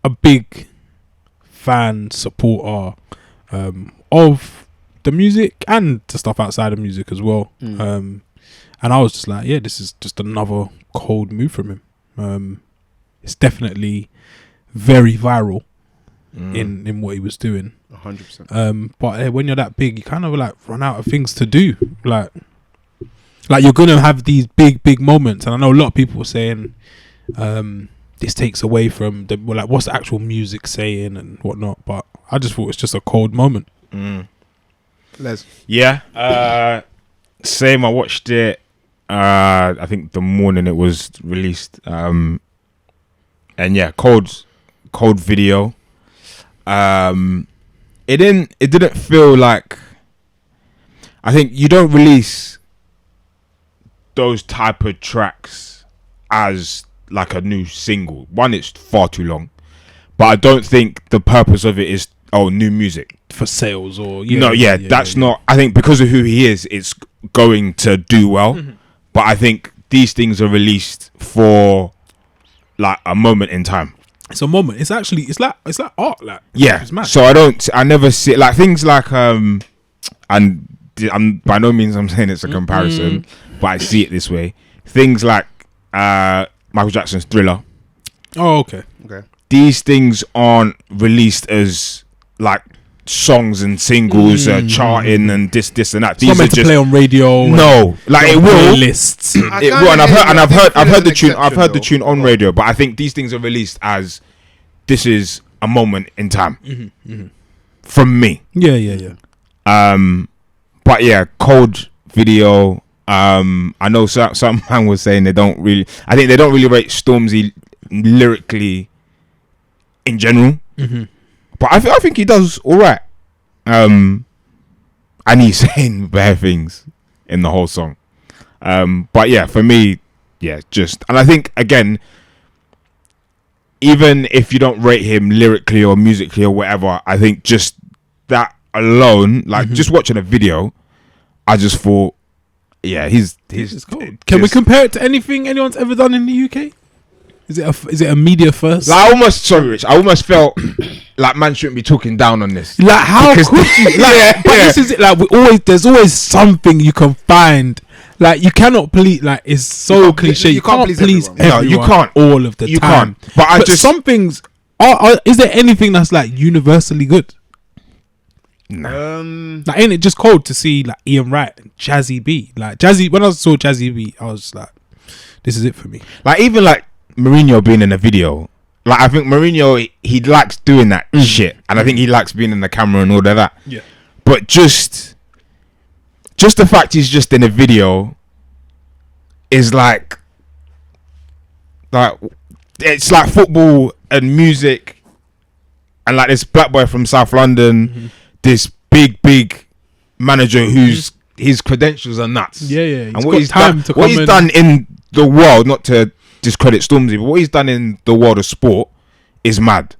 a big fan supporter of the music and the stuff outside of music as well. And I was just like, yeah, this is just another cold move from him. It's definitely very viral in what he was doing. 100%. But when you're that big, you kind of like run out of things to do. Like you're gonna have these big moments, and I know a lot of people were saying this takes away from what's the actual music saying and whatnot. But I just thought it's just a cold moment. Les. Yeah. Same. I watched it. I think the morning it was released. And yeah, cold video. It didn't feel like. I think you don't release those type of tracks as like a new single. One, it's far too long, but I don't think the purpose of it is new music For sales or that's not. I think because of who he is, it's going to do well. But I think these things are released for like a moment in time. It's a moment. It's actually it's like art. Like Yeah. it's mad. So I never see like things like and I'm by no means I'm saying it's a comparison, but I see it this way. Things like Michael Jackson's Thriller. Oh, okay. These things aren't released as like songs and singles charting and this and that. It's not meant to play on radio. No, like it will. Lists. It will, and I've heard the tune. I've heard the tune on radio, but I think these things are released as this is a moment in time from me. Yeah. But yeah, cold video. I know some man was saying they don't really. I think they don't really rate Stormzy lyrically in general. But I think he does all right. And he's saying bare things in the whole song. But yeah, for me, and I think again, even if you don't rate him lyrically or musically or whatever, I think just that alone, like just watching a video, I just thought, yeah, he's cool. Can we compare it to anything anyone's ever done in the UK? Is it a media first? Like, I almost felt like man shouldn't be talking down on this. Like how could you? Like, but this is it. Like there's always something you can find. Like you cannot please. Like it's so cliche. You can't please everyone. No, you can't all of the you time. Can't. But some things are. Is there anything that's like universally good? No. Like ain't it just cold to see like Ian Wright and Jazzy B? Like Jazzy, when I saw Jazzy B, I was just like, this is it for me. Like even like Mourinho being in a video, like I think Mourinho he likes doing that shit, and I think he likes being in the camera and all of that. Yeah. But just the fact he's just in a video is like it's like football and music, and like this black boy from South London, this big manager whose his credentials are nuts. Yeah. And what he's done in the world, not to discredit Stormzy, but what he's done in the world of sport is mad.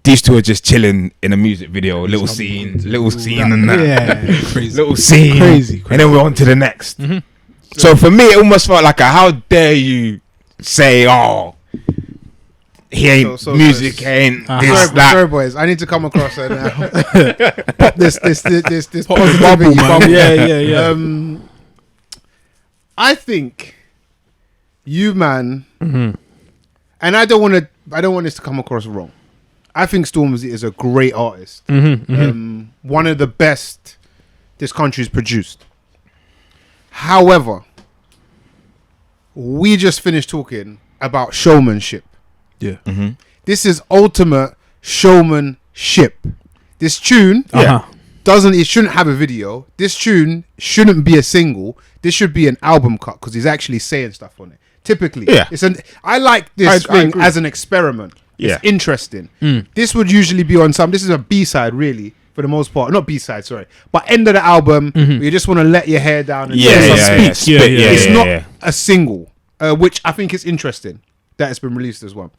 These two are just chilling in a music video, little scene and that. Yeah, crazy. Little scene, crazy. And then we're on to the next. So for me, it almost felt like how dare you say, he ain't music, ain't this, that. Sorry, boys. I need to come across her now. Pop this positivity bubble. Yeah. I think you man, and I don't want this to come across wrong. I think Stormzy is a great artist. One of the best this country's produced. However, we just finished talking about showmanship. Yeah. This is ultimate showmanship. This tune it shouldn't have a video. This tune shouldn't be a single. This should be an album cut because he's actually saying stuff on it. Typically, I like this thing as an experiment. It's interesting. This would usually be on this is a B-side really for the most part. Not B-side, sorry. But end of the album, where you just want to let your hair down and It's not a single, which I think is interesting that it's been released as well.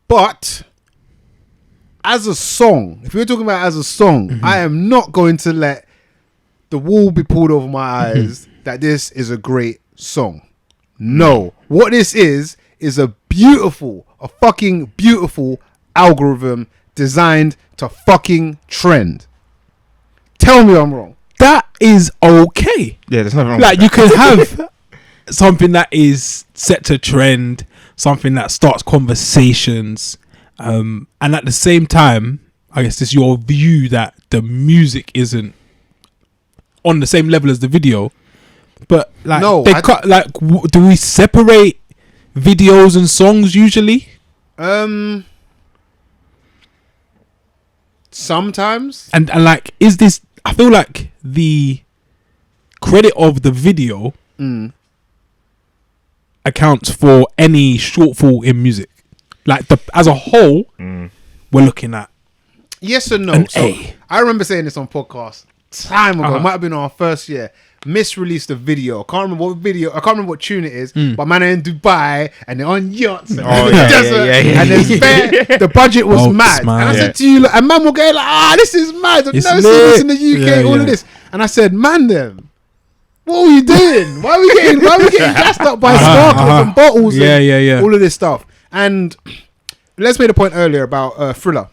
But as a song, if we're talking about as a song, I am not going to let the wool be pulled over my eyes that this is a great song. No. What this is a fucking beautiful algorithm designed to fucking trend. Tell me I'm wrong. That is okay. Yeah, there's nothing wrong Like, with you can have something that is set to trend, something that starts conversations, and at the same time, I guess it's your view that the music isn't on the same level as the video. But like, do we separate videos and songs usually? Sometimes. And like, is this? I feel like the credit of the video accounts for any shortfall in music. Like as a whole, we're looking at yes and no. an So A. I remember saying this on podcast time ago. It might have been our first year. Miss released a video. I can't remember what video. I can't remember what tune it is. But man, they're in Dubai and they're on yachts. And desert, and there's the budget was mad. And I said to you, and man will go like, this is mad. I've never seen this in the UK. All of this. And I said, Mandem, what are we doing? Why are we getting gassed up by sparklers and bottles? And all of this stuff. And let's make the point earlier about Thriller.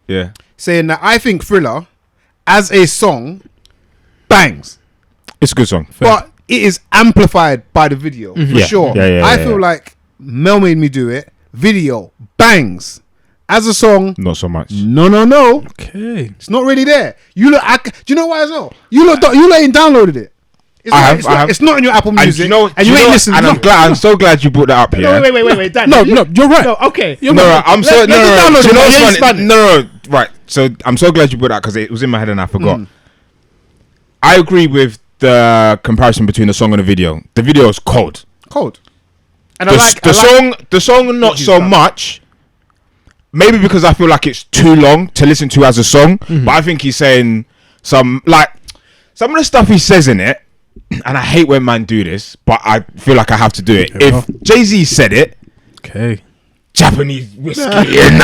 Yeah. Saying that I think Thriller, as a song, bangs. It's a good song. But it is amplified by the video, for sure. I feel like Mel made me do it. Video, bangs. As a song, not so much. No. Okay. It's not really there. Do you know why as well? You ain't downloaded it. It's not in your Apple Music. And you ain't listening. And I'm so glad you brought that up here. Wait, Dan. No, you're right. No, okay. Right. So I'm so glad you brought that because it was in my head and I forgot. I agree with the comparison between the song and the video. The video is cold. And the song not so much. Maybe because I feel like it's too long to listen to as a song. But I think he's saying some of the stuff he says in it, and I hate when man do this, but I feel like I have to do it. If Jay-Z said it, Japanese whiskey, it's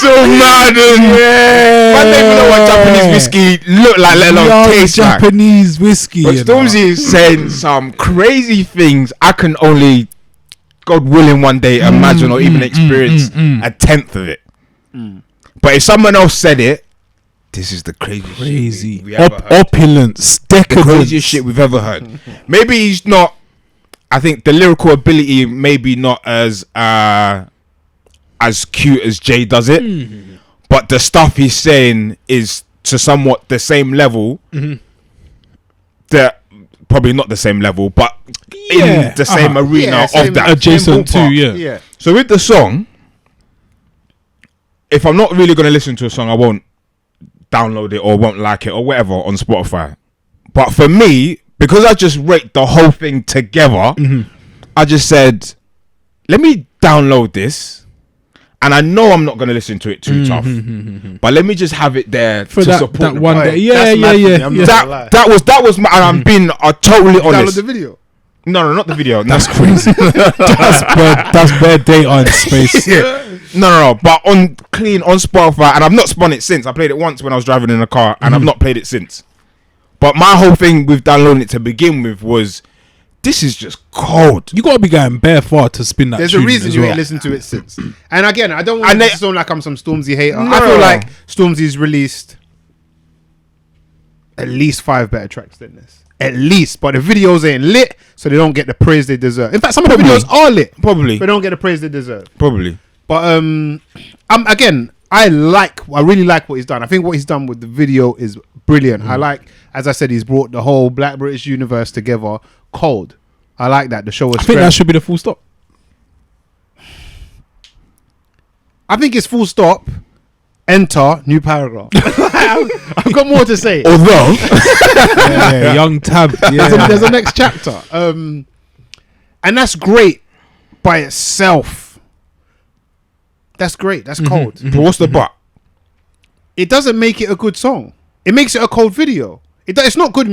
so mad. Man don't even know what Japanese whiskey look like, let alone taste like. Japanese whiskey. But Stormzy is saying some crazy things I can only, God willing, one day imagine or even experience a tenth of it. But if someone else said it, this is the craziest shit we ever heard. Opulence, decadence. The craziest shit we've ever heard. Maybe he's not. I think the lyrical ability maybe not as cute as Jay does it, but the stuff he's saying is to somewhat the same level. That probably not the same level, but in the same arena of that, adjacent to. So with the song, if I'm not really going to listen to a song, I won't download it or won't like it or whatever on Spotify. But for me, because I just rate the whole thing together, I just said, let me download this. And I know I'm not going to listen to it too tough. But let me just have it there for to that support one day. That was my, and I'm being totally honest. Download the video. No, not the video. That's crazy. That's bad data on space. No. But on Spotify, and I've not spun it since. I played it once when I was driving in a car, and I've not played it since. But my whole thing with downloading it to begin with was, this is just cold. You gotta be going bare far to spin that. There's a reason you ain't listened to it since. And again, I don't want to sound like I'm some Stormzy hater. No. I feel like Stormzy's released at least 5 better tracks than this. at least. But the videos ain't lit, so they don't get the praise they deserve. In fact, some of the videos are lit, Probably. but they don't get the praise they deserve. Probably. But again, I really like what he's done. I think what he's done with the video is brilliant. I like, as I said, he's brought the whole Black British universe together. Cold. I like that. The show was. I think that should be the full stop. I think it's full stop. Enter new paragraph. I've got more to say. Although, Young Tab. Yeah. There's a next chapter. And that's great by itself. That's great. That's cold. but what's the but? It doesn't make it a good song. It makes it a cold video. It's not good.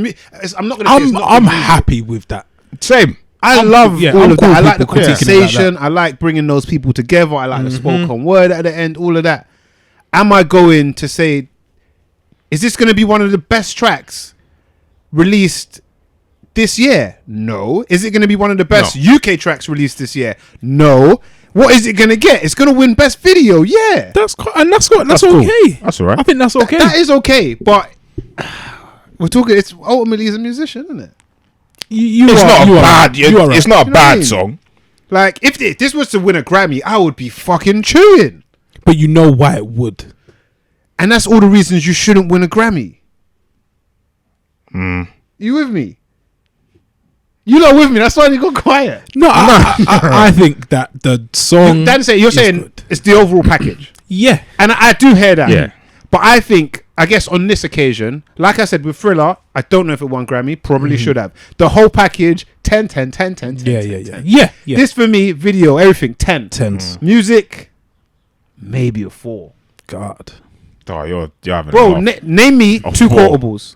I'm not gonna. I'm happy with that. Same. I love all of cool that. I like the people critiquing it like conversation. that. I like bringing those people together. I like the spoken word at the end. All of that. Am I going to say, is this going to be one of the best tracks released this year? No. Is it going to be one of the best UK tracks released this year? No. What is it going to get? It's going to win best video. Yeah. That's cool. okay. That's all right. I think that's okay. That is okay. But we're talking. It's ultimately he's a musician, isn't it? It's not a bad song. Like if this was to win a Grammy, I would be fucking chewing. But you know why it would. And that's all the reasons you shouldn't win a Grammy. You with me? You not with me? That's why you got quiet. No, I think that the song. You're saying good. it's the overall package. Yeah. And I do hear that. Yeah. But I think, I guess on this occasion, like I said with Thriller, I don't know if it won Grammy. Probably should have. The whole package, 10, 10, 10, 10, 10. Yeah. This for me, video, everything, 10. Tens. Music, maybe a 4. God. Oh, you're having Bro, a laugh. name me A 2 4. quotables.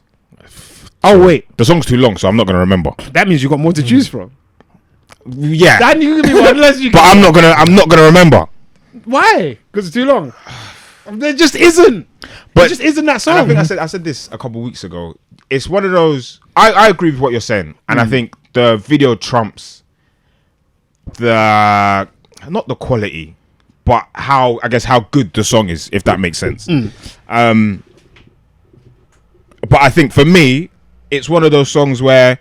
Oh, wait. The song's too long, so I'm not gonna remember. That means you got more to choose from. Yeah, Then you give me one less. but I'm not gonna remember. Why? Because it's too long. There just isn't. But There just isn't that song. And I think I said this a couple of weeks ago. It's one of those. I agree with what you're saying, and I think the video trumps the not the quality, but how good the song is, if that makes sense. But I think for me, it's one of those songs where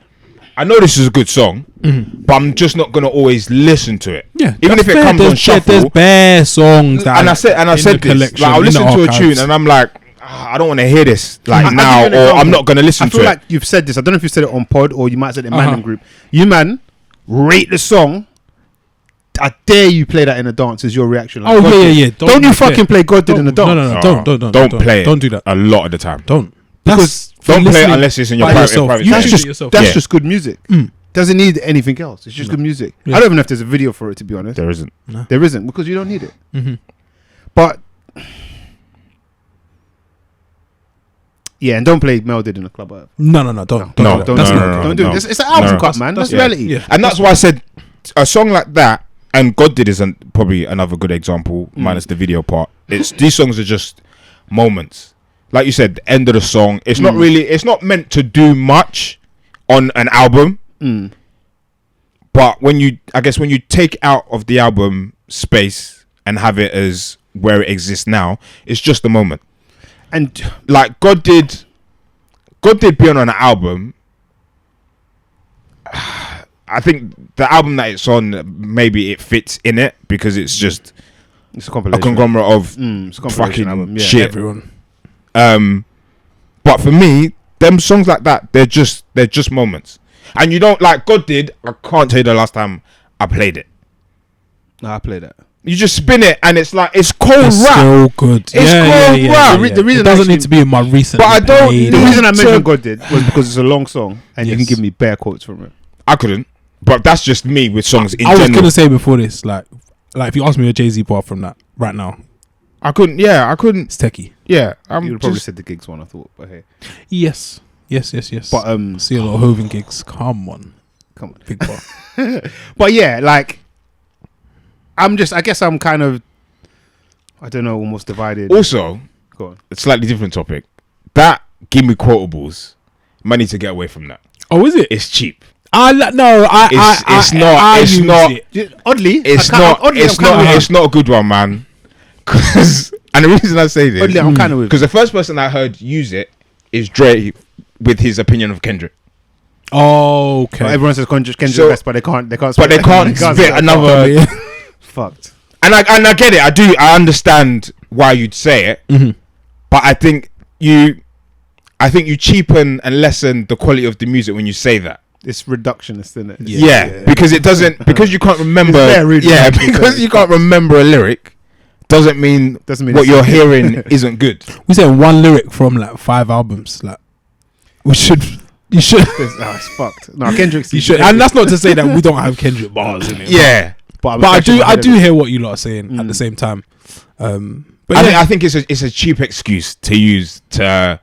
I know this is a good song, but I'm just not gonna always listen to it. Yeah, even if it comes on shuffle. There's bare songs that. And I said this. Like, I'll listen to a tune, and I'm like, I don't want to hear this now, or I'm not gonna listen to it. I feel like you've said this. I don't know if you said it on pod or you might have said it in Mandem group. You man, rate the song. I dare you play that in a dance. Is your reaction? Like, yeah. Don't you fucking play God Did in a dance? No, don't play it. Don't do that. A lot of the time. Don't. Because don't play it unless it's in your private That's just good music. Doesn't need anything else. It's just good music. I don't even know if there's a video for it, to be honest. There isn't. No. There isn't, because you don't need it. But yeah, and don't play Mel Did in the club. No, don't do it. It's an album cut, man. That's reality. Yeah. And that's why I said a song like that, and God Did isn't probably another good example, minus the video part. It's these songs are just moments. Like you said, the end of the song. It's not really. It's not meant to do much on an album. But when you take out of the album space and have it as where it exists now, it's just a moment. And like God did be on an album. I think the album that it's on, maybe it fits in it because it's just it's a conglomerate of fucking album. Yeah. shit. Everyone. But for me, them songs like that, they're just moments. And you don't like God Did. I can't tell you the last time I played it. No, I played that. You just spin it and it's like it's cold rap. So good. It's cold rap. The reason it doesn't need to be in my recent. But I don't. The reason I mentioned God Did was because it's a long song and you can give me bare quotes from it. I couldn't. But that's just me with songs in I general. was gonna say before this, like if you ask me a Jay-Z bar from that right now, I couldn't. Yeah, I couldn't. it's techie. Yeah, You would probably said the gigs one. I thought, but hey, Yes. But see a lot of Hovind gigs. Come on, big bar. But yeah, like I guess I'm kind of, I don't know, almost divided. Also, go on. a slightly different topic. That give me quotables. Money to get away from that. Oh, is it? It's cheap. It's not a good one, man. And the reason I say this, Oddly, I'm kind of with because the first person I heard use it is Dre with his opinion of Kendrick. Oh, okay. But everyone says Kendrick's So- best, but they can't. But they can't spit another. Fucked. And I get it. I understand why you'd say it. Mhm. But I think you cheapen and lessen the quality of the music when you say that. It's reductionist, isn't it? Yeah, because it doesn't, because you can't remember. It's very rude, Yeah, man. because you can't remember a lyric doesn't mean Doesn't mean what it's- you're hearing isn't good. We said one lyric from like 5 albums. Like, you should. It's fucked. No, Kendrick's. You should, and that's not to say that we don't have Kendrick bars in it. Yeah, But I do hear what you lot are saying at the same time. But I think it's a cheap excuse to use to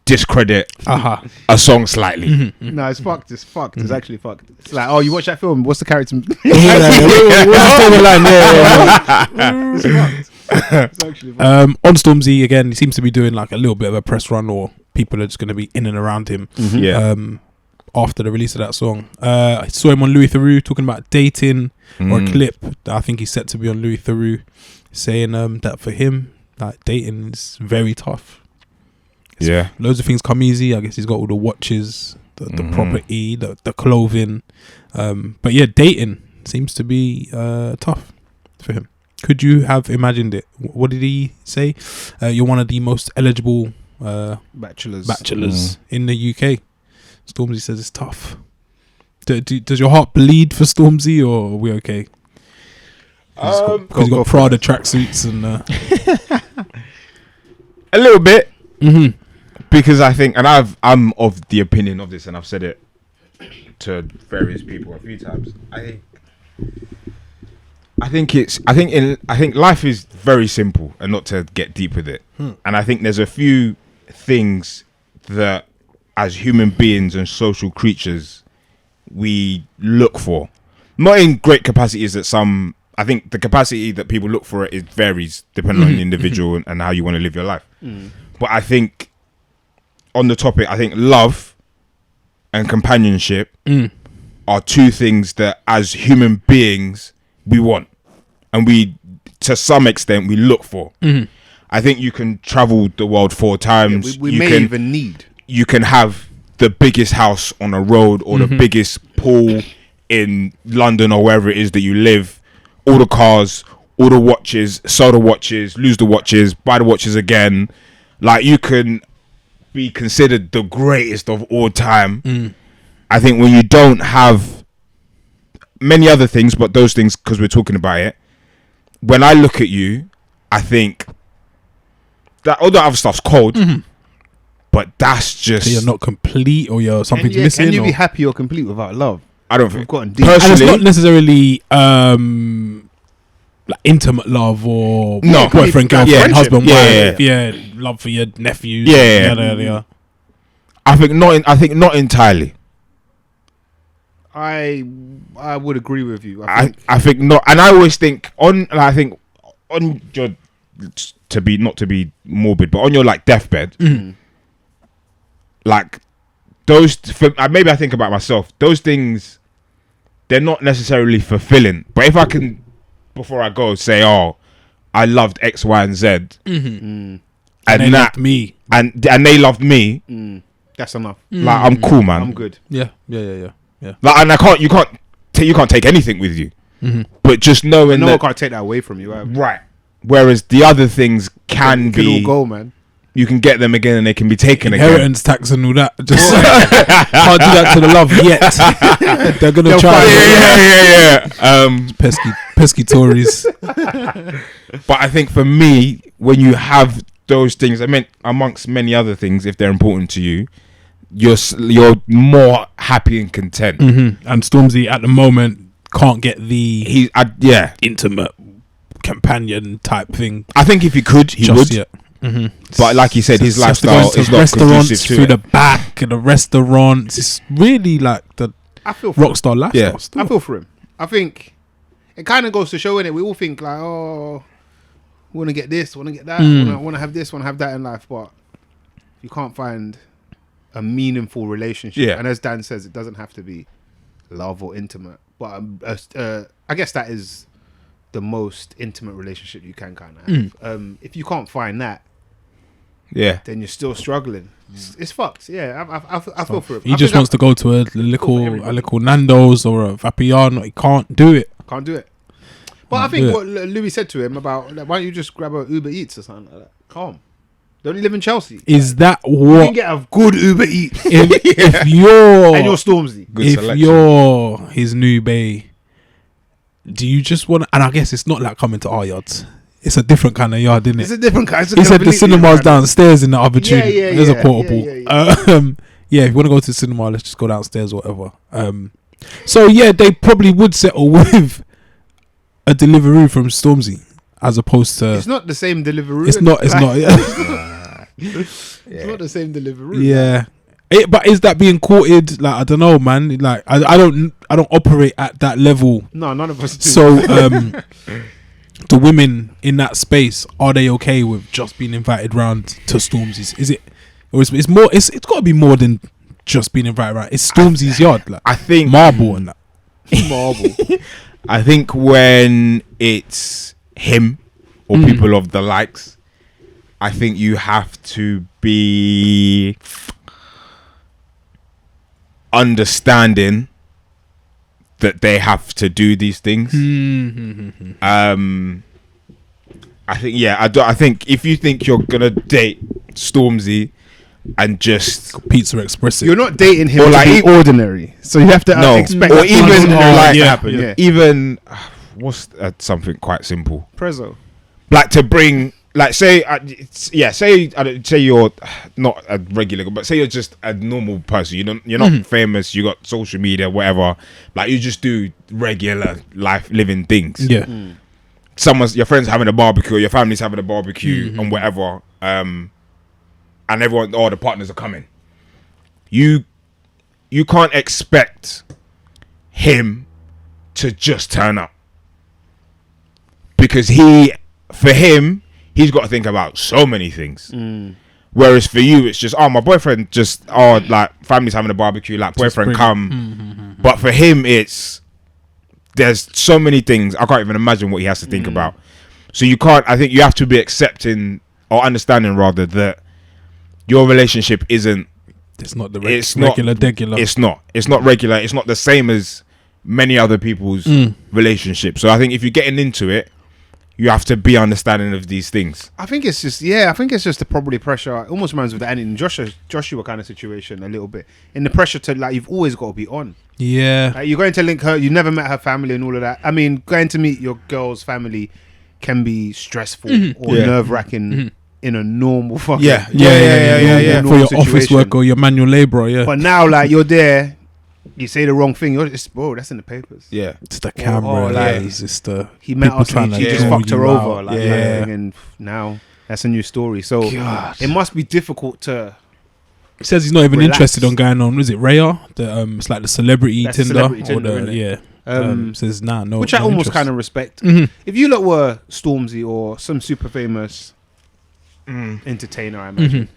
discredit a song slightly. No, it's fucked. It's fucked. It's actually fucked. It's like, oh, you watch that film? What's the character? It's fucked. It's actually fucked. On Stormzy again, he seems to be doing like a little bit of a press run, or people are just going to be in and around him. Yeah. After the release of that song, I saw him on Louis Theroux talking about dating, or a clip that I think he's set to be on Louis Theroux, saying that for him, like, dating is very tough. Yeah. Loads of things come easy. I guess he's got all the watches, the property, the clothing. But yeah, dating seems to be tough for him. Could you have imagined it? What did he say? You're one of the most eligible bachelors in the UK. Stormzy says it's tough. Does your heart bleed for Stormzy, or are we okay? Because he's got Prada tracksuits and a little bit. Because I think, and I'm of the opinion of this, and I've said it to various people a few times. I think life is very simple, and not to get deep with it. And I think there's a few things that, as human beings and social creatures, we look for. Not in great capacities that some. I think the capacity that people look for it varies depending on the individual and how you want to live your life. But I think, on the topic, I think love and companionship are two things that, as human beings, we want, and we, to some extent, we look for. I think you can travel the world 4 times. Yeah, we may even need. You can have the biggest house on a road, or the biggest pool in London, or wherever it is that you live. All the cars, all the watches, sell the watches, lose the watches, buy the watches again. Like, you can be considered the greatest of all time. I think when you don't have many other things, but those things, because we're talking about it, when I look at you, I think that all the other stuff's cold, but that's just... So you're not complete, or you're something's missing. Can you be or? happy or complete without love? I don't think... We've gotten deep. And it's Personally, not necessarily like intimate love, or No. boyfriend, girlfriend, Friendship. husband, Yeah, wife, yeah, love for your nephews. Yeah. Yeah. I think not entirely. I would agree with you. I think not, and I always think on your, not to be morbid, but on your like deathbed, like those. Maybe I think about myself. Those things, they're not necessarily fulfilling. But if I can, before I go, say, "Oh, I loved X, Y, and Z," and they that loved me, and they loved me, that's enough. like I'm cool, man. I'm good. yeah. Like, and you can't take anything with you, but just knowing No that, one can't take that away from you. Right? right. Whereas the other things can Can be, all go, man. you can get them again and they can be taken again. Inheritance tax and all that. Just can't do that to the love yet. They're gonna try. Yeah. Pesky Tories. But I think for me, when you have those things, I mean, amongst many other things, if they're important to you, you're more happy and content. And Stormzy at the moment can't get the intimate companion type thing. I think if he could, he would. Yet. But like he said, his Just have to lifestyle go into is not restaurants conducive to through it. the back of the restaurants. It's really like the I feel for him. rockstar lifestyle. Yeah. Still. I feel for him. I think it kind of goes to show, innit? We all think like, oh, want to get this, want to get that, want to have this, want to have that in life, but you can't find a meaningful relationship. Yeah. And as Dan says, it doesn't have to be love or intimate, but I guess that is the most intimate relationship you can kind of have. If you can't find that, Yeah. then you're still struggling. It's fucked. Yeah, I feel for it. He just wants to go to a little Nando's or a Vapiano. He can't do it. Can't do it. But I think what Louis said to him about, like, why don't you just grab a Uber Eats or something like that? Calm. Don't you live in Chelsea? Is that You what? can get a good Uber Eats. If you're And you're Stormzy. Good if selection. you're his new bae, do you just want? And I guess it's not like coming to our yards. It's a different kind of yard, isn't It's it? a different kind. He said the cinema's downstairs in the other tube. Yeah, There's a yeah, portable. yeah, If you want to go to the cinema, let's just go downstairs or whatever. So yeah, they probably would settle with a Deliveroo from Stormzy as opposed to. It's not the same Deliveroo. It's not. It's not. It's not the same Deliveroo. Yeah. But is that being courted? Like, I don't know, man. Like, I don't operate at that level. No, none of us do. So, the women in that space, are they okay with just being invited round to Stormzy's? Is it, or it's more? It's got to be more than just being invited round. It's Stormzy's yard. Like, I think marble and that. marble. I think when it's him or people of the likes, I think you have to be understanding that they have to do these things. I think I think if you think you're gonna date Stormzy and just Pizza Express. You're not dating him Or to like be ordinary, so you have to no, expect or that even something like to happen. Yeah. even what's something quite simple. Prezzo. Like to bring, like say you're not a regular, but say you're just a normal person. You're not famous. You got social media, whatever. Like you just do regular life, living things. Yeah. Your friends having a barbecue, your family's having a barbecue, and whatever. And everyone, the partners are coming. You can't expect him to just turn up because for him, he's got to think about so many things. Whereas for you, it's just, my boyfriend like family's having a barbecue, like boyfriend come. But for him, there's so many things. I can't even imagine what he has to think about. So I think you have to be accepting or understanding rather that your relationship isn't. It's not the It's regular. It's not. It's not regular. It's not the same as many other people's relationships. So I think if you're getting into it, you have to be understanding of these things. I think it's just the probably pressure. It almost reminds me of the Annie and Joshua kind of situation a little bit. In the pressure to, like, you've always got to be on. Yeah. Like, you're going to link her. You never met her family and all of that. I mean, going to meet your girl's family can be stressful or nerve wracking in a normal fucking Yeah. For normal your office situation. work or your manual labourer. Yeah. But now, like, you're there. You say the wrong thing. Bro, that's in the papers. Yeah. It's the camera. It's just the He met people us trying and to he just draw fucked her you over. out. Like, and now that's a new story. So it must be difficult to. He says he's not even Relax. interested on going on. Was it Raya? It's like the celebrity That's the Tinder celebrity or Tinder, the innit? says no. Which I no almost interest. kind of respect. Mhm. If you lot were Stormzy or some super famous entertainer, I imagine,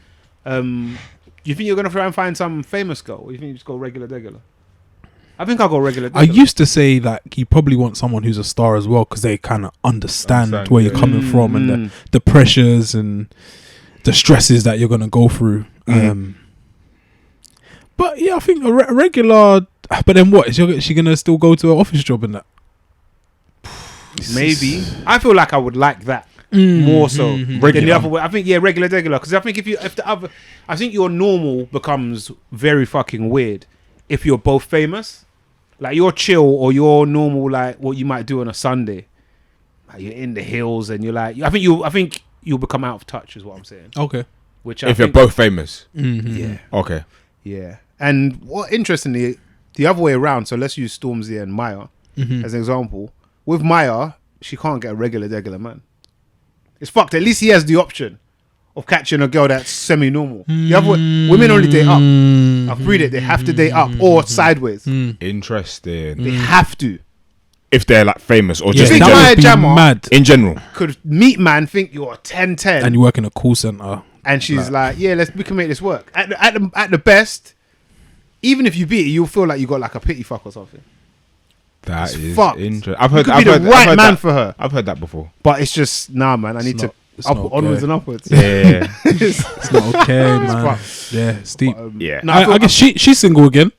you think you're going to try and find some famous girl? Or you think you just go regular? I think I'll go regular. I used to say that you probably want someone who's a star as well because they kind of understand where you're coming from and the pressures and the stresses that you're going to go through. But yeah, I think a regular. But then what? Is she going to still go to an office job and that? Maybe. I feel like I would like that more so than the other way. I think regular. Because I think I think your normal becomes very fucking weird if you're both famous. Like you're chill or you're normal, like what you might do on a Sunday. Like you're in the hills and you're like, I think you'll become out of touch, is what I'm saying. Okay. Which If you're both famous. yeah, Okay. yeah. And what interestingly, the other way around. So let's use Stormzy and Maya as an example. With Maya, she can't get a regular man. It's fucked. At least he has the option of catching a girl that's semi-normal. The other women only date up. I've read it. They have to date up or sideways. Interesting. They have to. If they're like famous or You just think in Maya general. Jammer mad. In general. could meet man think you're 10-10 And you work in a call center. and she's like, yeah, we can make this work. At the best, even if you beat it, you'll feel like you got like a pity fuck or something. That It's is fucked. interesting. You could be the right man for her. I've heard that before. But it's just, nah, man, I need to It's not okay. Onwards and upwards. Yeah. It's not okay, man. fucked. Yeah, it's deep. Yeah. No, I guess she's single again.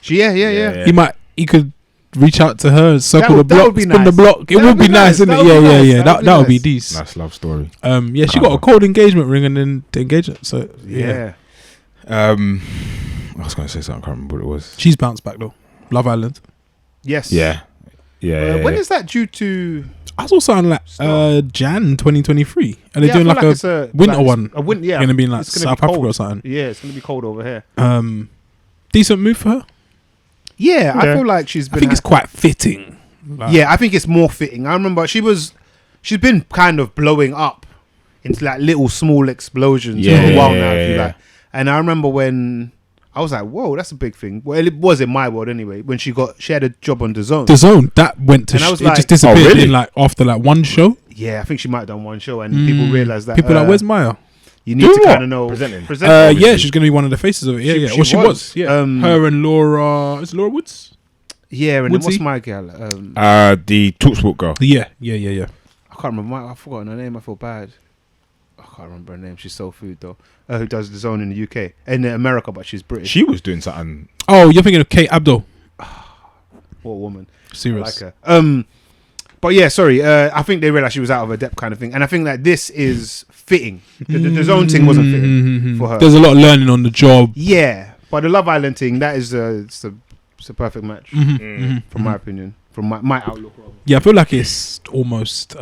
Yeah. He could reach out to her and circle the That block, would be spin nice. the block. It That would be nice, isn't it? Yeah. That would be nice. decent. Nice love story. Yeah, she got a cold engagement ring and then the engagement. So Yeah. I was going to say something. I can't remember what it was. she's bounced back though. Love Island. Yes. Yeah. When is that due to? I saw something like Jan 2023, and they're Yeah, I doing feel like it's a winter one. A winter, yeah. Going to be in like It's gonna South be Africa cold. or something. Yeah, it's gonna be cold over here. Decent move for her. Yeah, I feel like she's been. I think it's quite fitting. Like, Yeah, I think it's more fitting. I remember she's been kind of blowing up into like little small explosions for a while now. If you like. And I remember when I was like, "Whoa, that's a big thing." Well, it was in my world anyway. When she had a job on DAZN. DAZN that went to And I was it like- just disappeared Oh, really? in like after like one show. Yeah, I think she might have done one show, and people realized that People like, where's Maya? you need Do to what? kind of know Presenting. Yeah, she's gonna be one of the faces of it. Yeah, She Well, she was. was. Yeah, her and Laura. Is it Laura Woods? Yeah, and then Woodsy? what's my girl? The Talksport girl. Yeah. I can't remember. I've forgotten her name. I feel bad. I can't remember her name. She's so food though. Who does the zone in the UK in America, but she's British. She was doing something. Oh, you're thinking of Kate Abdo. What a woman. Serious. I like her. But yeah, sorry. I think they realized she was out of her depth, kind of thing, and I think that this is fitting. The zone thing wasn't fitting for her. There's a lot of learning on the job. Yeah, but the Love Island thing, that is it's a perfect match from my opinion, from my outlook. Rather. Yeah, I feel like it's almost.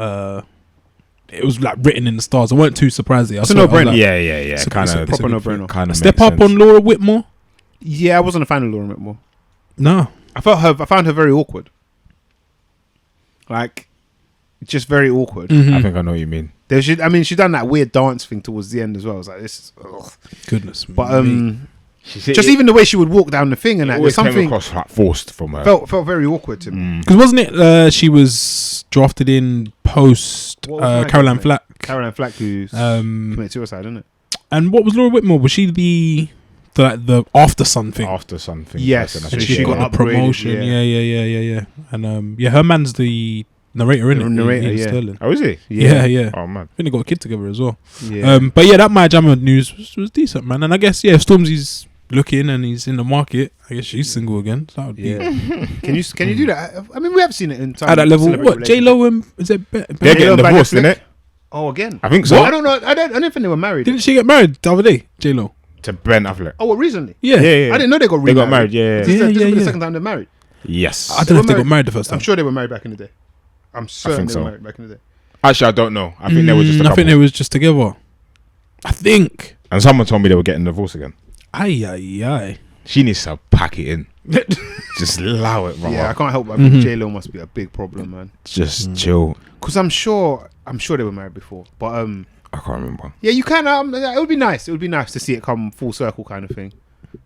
It was like written in the stars. I weren't too surprised. It's a no-brainer. Like, Yeah. It's a proper no-brainer. Kind of step up on Laura Whitmore. Yeah, I wasn't a fan of Laura Whitmore. No, I found her very awkward. Like, just very awkward. I think I know what you mean. She done that weird dance thing towards the end as well. I was like, this is, ugh. Goodness. But me. just even the way she would walk down the thing and that, there's Always came something across like forced from her. felt very awkward to me. Because wasn't it? She was drafted in post What was my Caroline name? Flack. Caroline Flack, who's Um, committed suicide, isn't it? and what was Laura Whitmore? Was she the after sun thing? After something. Yes. person, I So think. she she got got the upgraded, promotion. yeah. Yeah. And her man's the narrator, isn't it? Narrator, Ian yeah. Sterling. Oh, is he? Yeah. Oh man. I think they got a kid together as well. Yeah. But yeah, that My Jammer news was decent, man. And I guess if Stormzy's looking and he's in the market, I guess she's single again. So that would be Yeah. Can you do that? I mean, we have seen it in time. at that level. celebrity What J Lo and is it? They're J-Lo getting and divorced, Bad innit? Oh, again? I think so. I don't know. I don't think they were married. Didn't she get married the other day? J Lo. To Ben Affleck. Oh, what, recently? Yeah. Yeah. I didn't know they got They remarried. got married. Yeah. This is Yeah. the second time they're married. Yes. I don't know if they were got married the first time. I'm sure they were married back in the day. I'm certain they so. were married back in the day. Actually, I don't know. I think they were just a I couple. think they was just together. I think. And someone told me they were getting divorced again. Aye. She needs to pack it in. Just allow it, brother. Yeah, I can't help but think J-Lo must be a big problem, man. Just chill. Because I'm sure they were married before. But I can't remember. yeah, you can. It would be nice. It would be nice to see it come full circle, kind of thing.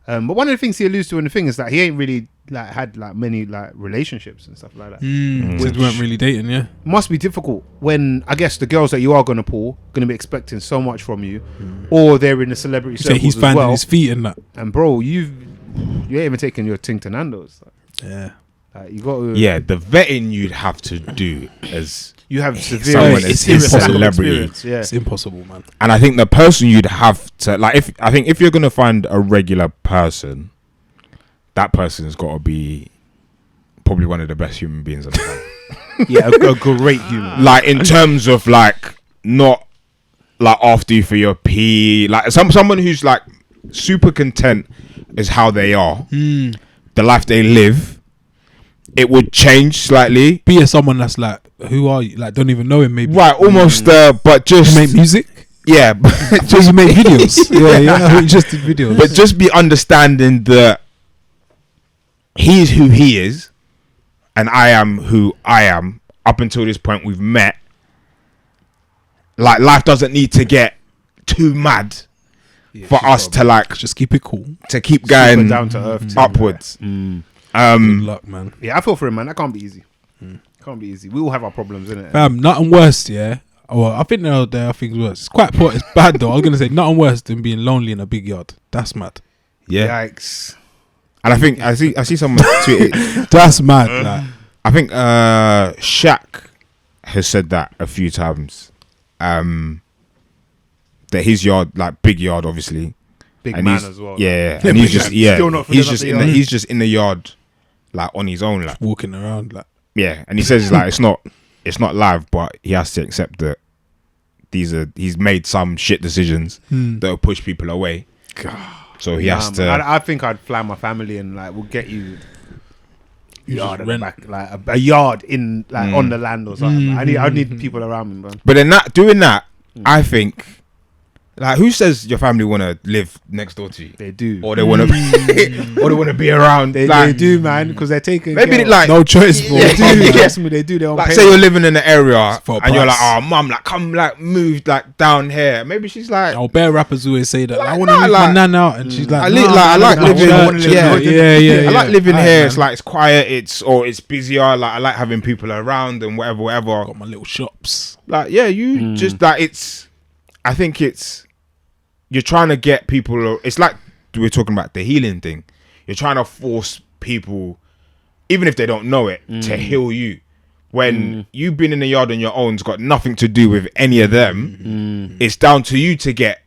But one of the things he alludes to in the thing is that he ain't really like had like many like relationships and stuff like that. So they weren't really dating, yeah. Must be difficult when I guess the girls that you are gonna pull gonna be expecting so much from you, or they're in the celebrity So circles he's as finding well. his feet and that. And bro, you ain't even taking your ting to Nando's. Yeah. You got to. Yeah, the vetting you'd have to do as You have severe someone it's serious lack of celebrity. experience, yeah. It's impossible, man. And I think the person you'd have to like, if you're gonna find a regular person, that person's got to be probably one of the best human beings on the planet. Yeah, a great human. Like in terms of like not like after you for your pee, like someone who's like super content is how they are, the life they live. It would change slightly, Be as someone that's like, who are you? Like, don't even know him, maybe. right? Almost, but just You make music? yeah, but Just make videos. yeah. He just did videos. but just be understanding that he's who he is, and I am who I am. Up until this point, we've met. Like life doesn't need to get too mad for us to like just keep it cool. to keep Super going down to earth. team, upwards. Good luck, man. Yeah, I feel for him, man. That can't be easy. Can't be easy. We all have our problems, innit? Fam, nothing worse, yeah. Well, I think there are things worse. It's quite poor. It's bad though. I was gonna say nothing worse than being lonely in a big yard. That's mad. Yeah, Yikes. and I think I see someone tweet it. That's mad. Like, I think Shaq has said that a few times. that his yard, like big yard, obviously, Big and man he's, as well. yeah, Yeah, and he's big just man. Still not he's filling up just the in the, yard. he's just in the yard, like on his own, like walking around like. yeah, and he says it's like it's not live, but he has to accept that he's made some shit decisions that will push people away. So he has to. Man, I think I'd fly my family and like we'll get you yard at the rent. back, like a yard in like on the land or something. I need people around me, man. But then doing that, I think, like, who says your family want to live next door to you, They do. or they want to, or they want to be around? They like, do, man, because they're taking maybe care like No choice, bro. They do. Trust me, they do. They're on like pay. say you're living in an area For a and you're like, price. oh mum, like come like move like down here. Maybe she's like, Our bear rappers always say that. Like, I want to nah, leave like- my nan out, and she's like, I nah, like man, living. I wanna live Yeah, in- I like living Alright, here. man. It's like it's quiet. It's busier. Like I like having people around and whatever. Got my little shops. Like yeah, you just like it's. I think it's you're trying to get people. It's like we're talking about the healing thing. You're trying to force people, even if they don't know it, to heal you. When you've been in the yard on your own, it's got nothing to do with any of them. It's down to you to get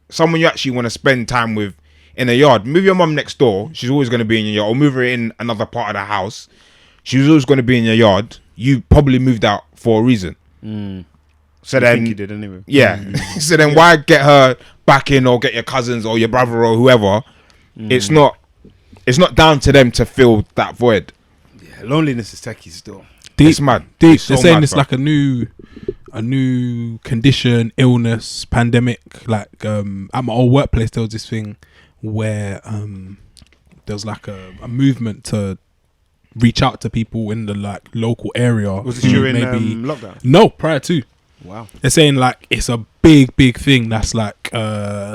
someone you actually want to spend time with in the yard. Move your mum next door. She's always going to be in your yard. Or move her in another part of the house. She's always going to be in your yard. You probably moved out for a reason. So I then, think you did anyway. yeah. So then why get her back in or get your cousins or your brother or whoever? It's not down to them to fill that void. Yeah, loneliness is techie still. It's mad. Deep. It's so They're saying mad, it's bro. like a new condition, illness, pandemic. Like at my old workplace, there was this thing where there was like a movement to reach out to people in the like local area. Was who it during lockdown? No, prior to. Wow. They're saying like it's a big thing that's like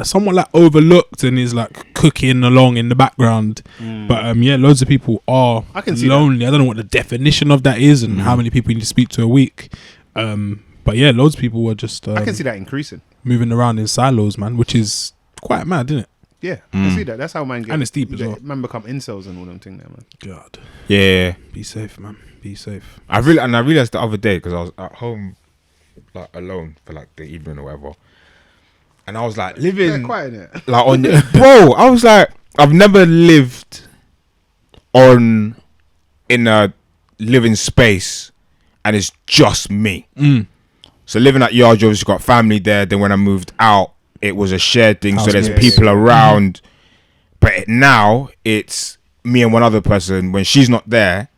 somewhat like overlooked and is like cooking along in the background. But yeah, loads of people are I can see lonely. I don't know what the definition of that is and how many people you need to speak to a week. But yeah, loads of people were just I can see that increasing. moving around in silos, man, which is quite mad, isn't it? Yeah, I see that. That's how man get. And it's deep as well. Man become incels and all them things there, man. God, Yeah. be safe, man. Be safe. I realized the other day because I was at home like alone for like the evening or whatever, and I was like living They're quiet in it. like on bro. I was like, I've never lived in a living space and it's just me. So living at yard, you obviously got family there. Then when I moved out, it was a shared thing. So there's people around. But now it's me and one other person. When she's not there,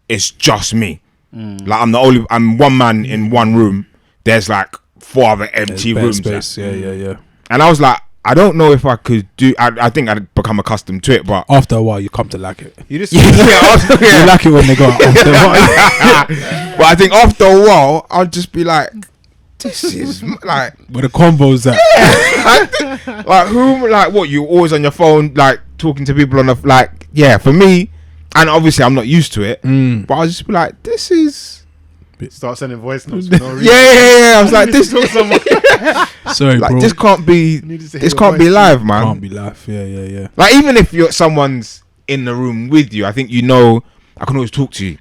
it's just me. Like I'm one man in one room. There's like 4 other empty Bare rooms. space. Yeah. And I was like, I don't know if I could do. I think I'd become accustomed to it, but After a while, you come to like it. You just You like it when they go out. After a while. but I think after a while, I'll just be like, this is like, Where the convo's at. like who, like what? You always on your phone, like talking to people on the, like, yeah. For me, and obviously I'm not used to it, but I'll just be like, this is. start sending voice notes for no reason. Yeah. I was like, this, Sorry, like bro. this can't be, Need to hear this your can't be voice. live, man. Can't be life. Yeah. Like even if someone's in the room with you, I think you know I can always talk to you.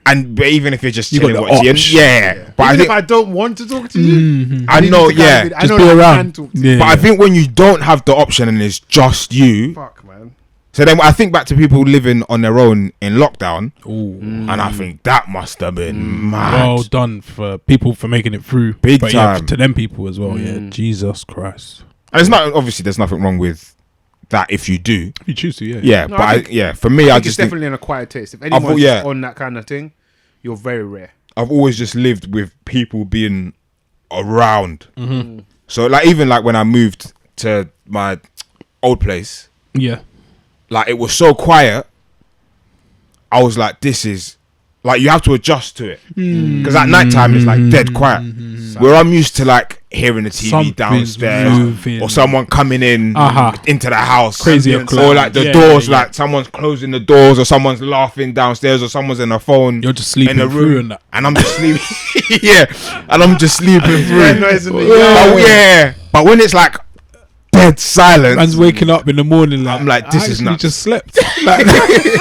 But even if you're just You got chilling the watching, option. yeah. But Even I if think I don't want to talk to you, I need know, to kind of yeah. be- I Just know be that I around. can talk to you. Yeah. But I think when you don't have the option and it's just you, Fuck, man. so then I think back to people living on their own in lockdown, Ooh. and I think that must have been mad. Well done for people for making it through. Big but yeah, time. to them people as well. Yeah, Jesus Christ. And it's not, obviously there's nothing wrong with that if you do. If you choose to, yeah. Yeah, No, but I think- for me, I I think it's just think definitely an acquired taste. If anyone's thought, yeah. on that kind of thing, you're very rare. I've always just lived with people being around. So like even like when I moved to my old place, Yeah. like it was so quiet. I was like, this is like you have to adjust to it because at night time it's like dead quiet. Where I'm used to like hearing the TV Something's downstairs moving. or someone coming in into the house, Crazy or o'clock. like the Yeah, doors, yeah. like someone's closing the doors or someone's laughing downstairs or someone's in a phone. You're just sleeping in the through room and that. and I'm just sleeping. Yeah, and I'm just sleeping through. Yeah, noise in the Oh, yard. yeah, but when it's like dead silence, Man's waking up in the morning like, I'm like, this I is actually nuts. just slept. Like,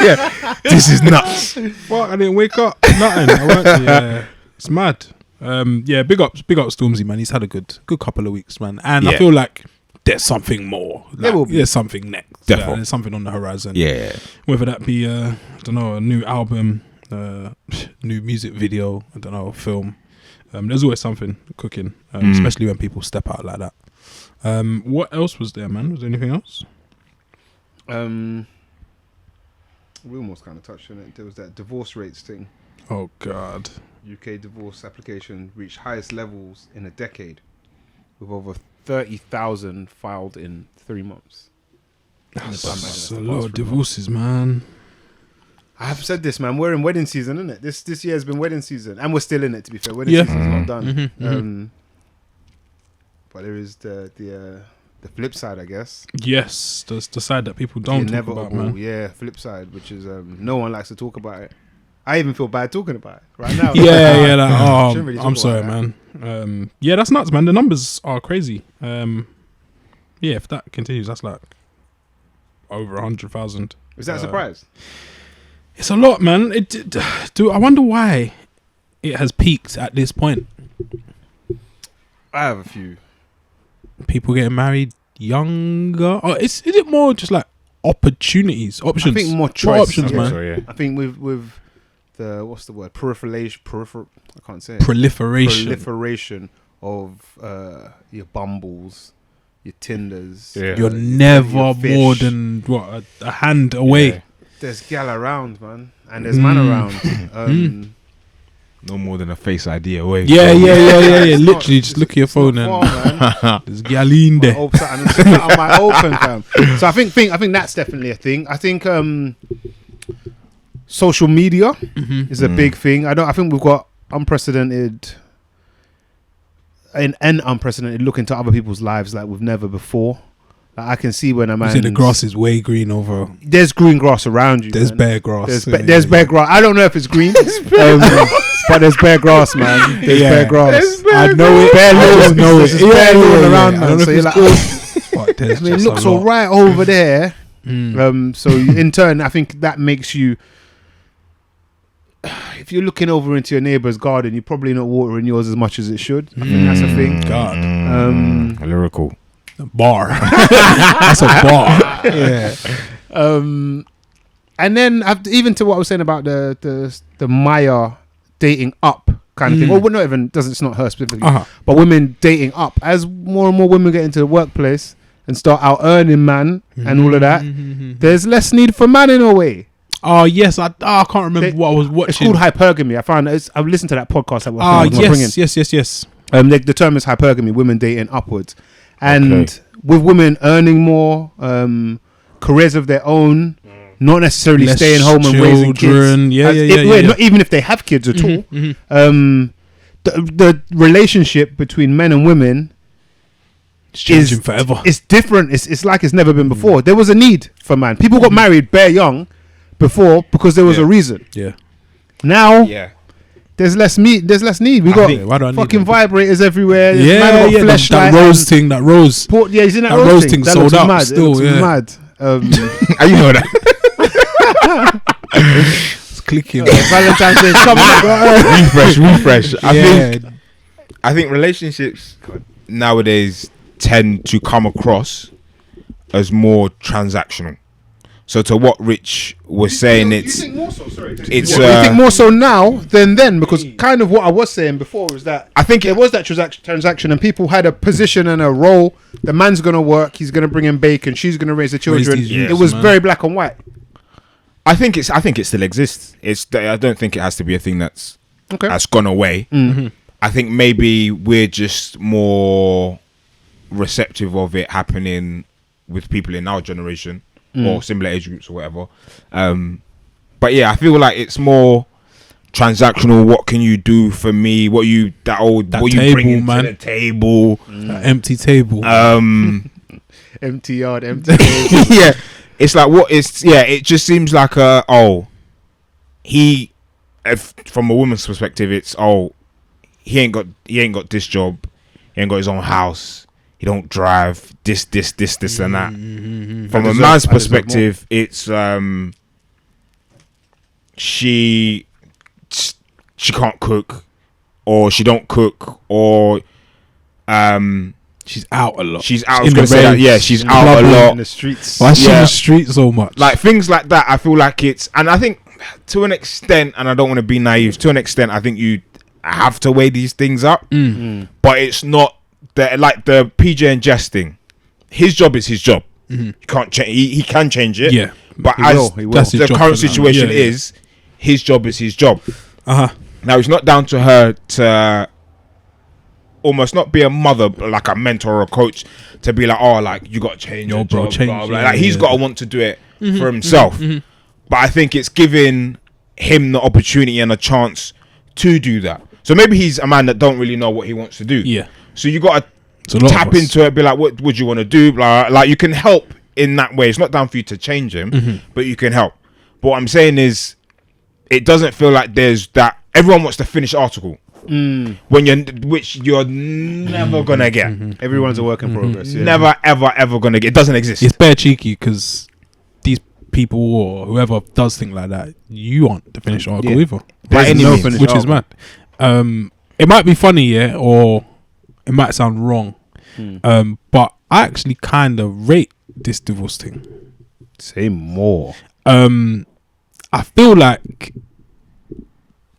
yeah, this is nuts. fuck, I didn't wake up. Nothing. I weren't, yeah. It's mad. Yeah, big up Stormzy, man. He's had a good couple of weeks, man, and I Yeah. feel like there's something more. There will be. There's something next. Definitely. There's something on the horizon. Yeah. Whether that be I don't know, a new album, new music video, I don't know, a film. There's always something cooking, especially when people step out like that. What else was there, man? Was there anything else? We almost kind of touched on it. There was that divorce rates thing. Oh God. UK divorce application reached highest levels in a decade, with over 30,000 filed in 3 months. That's a lot of divorces, man. I have said this, man. We're in wedding season, isn't it? This year has been wedding season, and we're still in it. To be fair, wedding season's not done. But there is the flip side, I guess. Yes, the side that people don't talk about, man. Yeah, flip side, which is no one likes to talk about it. I even feel bad talking about it right now. Yeah, like, Shouldn't really talk I'm sorry, about man. Yeah, that's nuts, man. The numbers are crazy. Yeah, if that continues, that's like over 100,000. Is that a surprise? It's a lot, man. I wonder why it has peaked at this point. I have a few. People getting married younger. Or is it more just like options? I think more choice. Options, man. So, yeah. I think with the what's the word? I can't say it. Proliferation of your Bumbles, your Tinders. Yeah. You're your never fish. more than what a hand away. Yeah. There's gal around, man, and there's man around. No more than a face ID away. Yeah. It's not- Literally, just look at your it's not phone and far, man. there's gal in there. I might open, fam. So I think that's definitely a thing. I think social media is a big thing. I think we've got unprecedented look into other people's lives like we've never before. Like I can see when a man. You see the grass is way green over. There's green grass around you. There's man. bare grass. There's bare grass. I don't know if it's green, but there's bare grass, man. There's bare grass. I know it. Bare lawns. know it. There's bare lawn around, I man. don't know So if you're it's like, but there's I mean, it just looks a all lot. right over there. So in turn, I think that makes you. If you're looking over into your neighbour's garden, you're probably not watering yours as much as it should. I think that's a thing. God. Lyrical. Bar. That's a bar. Yeah. And then even to what I was saying about the Maya dating up kind of thing. Well, not even it's not her specifically, but women dating up. As more and more women get into the workplace and start out earning man and all of that, there's less need for man in a way. Oh yes, I can't remember what I was watching. It's called hypergamy. I've listened to that podcast that we're bringing. Yes. The term is hypergamy, women dating upwards. And with women earning more, careers of their own, not necessarily Less staying home and raising children. kids. Not even if they have kids at all. The relationship between men and women It's changing forever. It's different. It's like it's never been before. There was a need for man. People got married bare young before because there was a reason. Yeah. Now Yeah. there's less need. We got why do I need fucking them? vibrators everywhere. Yeah. That rose thing. That rose. He's in that That rose rose thing. thing That sold looks out mad. still, It looks yeah. mad. How you know that? It's clicking. Valentine's Day is coming up. refresh. I think relationships nowadays tend to come across as more transactional. So to what Rich was saying, You think more so? Sorry. it's You think more so now than then? Because kind of what I was saying before was that I think there was that transaction and people had a position and a role. The man's going to work. He's going to bring in bacon. She's going to raise the children. these youths, It was man. very black and white. I think it still exists. I don't think it has to be a thing that's gone away. I think maybe we're just more receptive of it happening with people in our generation or similar age groups or whatever. But yeah, I feel like it's more transactional. What can you do for me? What you bring into man. the table? That empty table. Empty yard, empty. Yeah, it's like it just seems like from a woman's perspective, it's he ain't got this job, he ain't got his own house, he don't drive, this and that. From a man's perspective, it's she can't cook, or she don't cook, or she's out a lot. She's out. I In was the gonna say that. raves, Yeah, she's in out a clubbing, lot. in the streets. Why is she in Yeah. the street so much? Like things like that, I feel like and I think to an extent, and I don't want to be naive, to an extent, I think you have to weigh these things up, but it's not like the PJ and Jess thing. His job is his job. You can't change. He can change it. Yeah. but He as will, he will. That's his the job current for now. situation Yeah, yeah. is, his job is his job. Uh-huh. Now it's not down to her to almost not be a mother, but like a mentor or a coach to be like, oh, like you got to change your bro, job, change, blah, blah. yeah, Like he's yeah. got to want to do it for himself. But I think it's giving him the opportunity and a chance to do that. So maybe he's a man that don't really know what he wants to do. Yeah. So you got It's a to lot tap of us. into it, be like, what would you want to do? Blah, like you can help in that way. It's not down for you to change him, but you can help. But what I'm saying is, it doesn't feel like there's that. Everyone wants to finish article which you're never gonna get. Everyone's a work in progress. Yeah. Never, ever gonna get. It doesn't exist. It's bare cheeky because these people or whoever does think like that, you aren't the finished article Yeah. either. By any means. Which is mad. It might be funny, yeah, or it might sound wrong. But I actually kind of rate this divorce thing. Say more. I feel like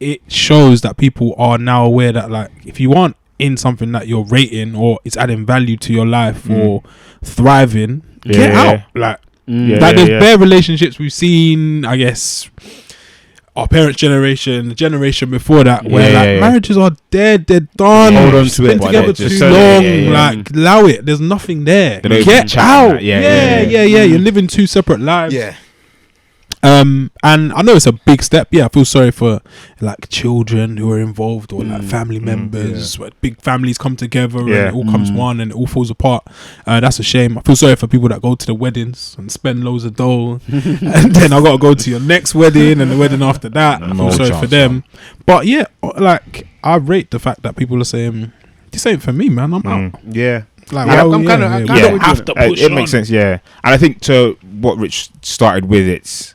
it shows that people are now aware that, like, if you aren't in something that you're rating or it's adding value to your life or thriving, get Yeah. out. Like, Yeah, like there's yeah. bare relationships we've seen, I guess, our parents' generation, the generation before that, where Yeah, like yeah. marriages are dead, they're done. Hold on to Spent it, together but too they just long. sell it, yeah, yeah. Like, allow it. There's nothing there. They don't even Get chat out. and that. Yeah. You're living two separate lives. Yeah. And I know it's a big step. Yeah, I feel sorry for like children who are involved or like family members. Where big families come together and Yeah. it all comes one and it all falls apart. That's a shame. I feel sorry for people that go to the weddings and spend loads of dough, and then I gotta go to your next wedding and the wedding after that. I feel No sorry chance, for them. But yeah, like I rate the fact that people are saying this ain't for me, man. I'm out. Yeah. Like, Yeah, well, I'm kinda- I we kinda don't with have you to on push It makes on. sense, yeah. And I think to what Rich started with, it's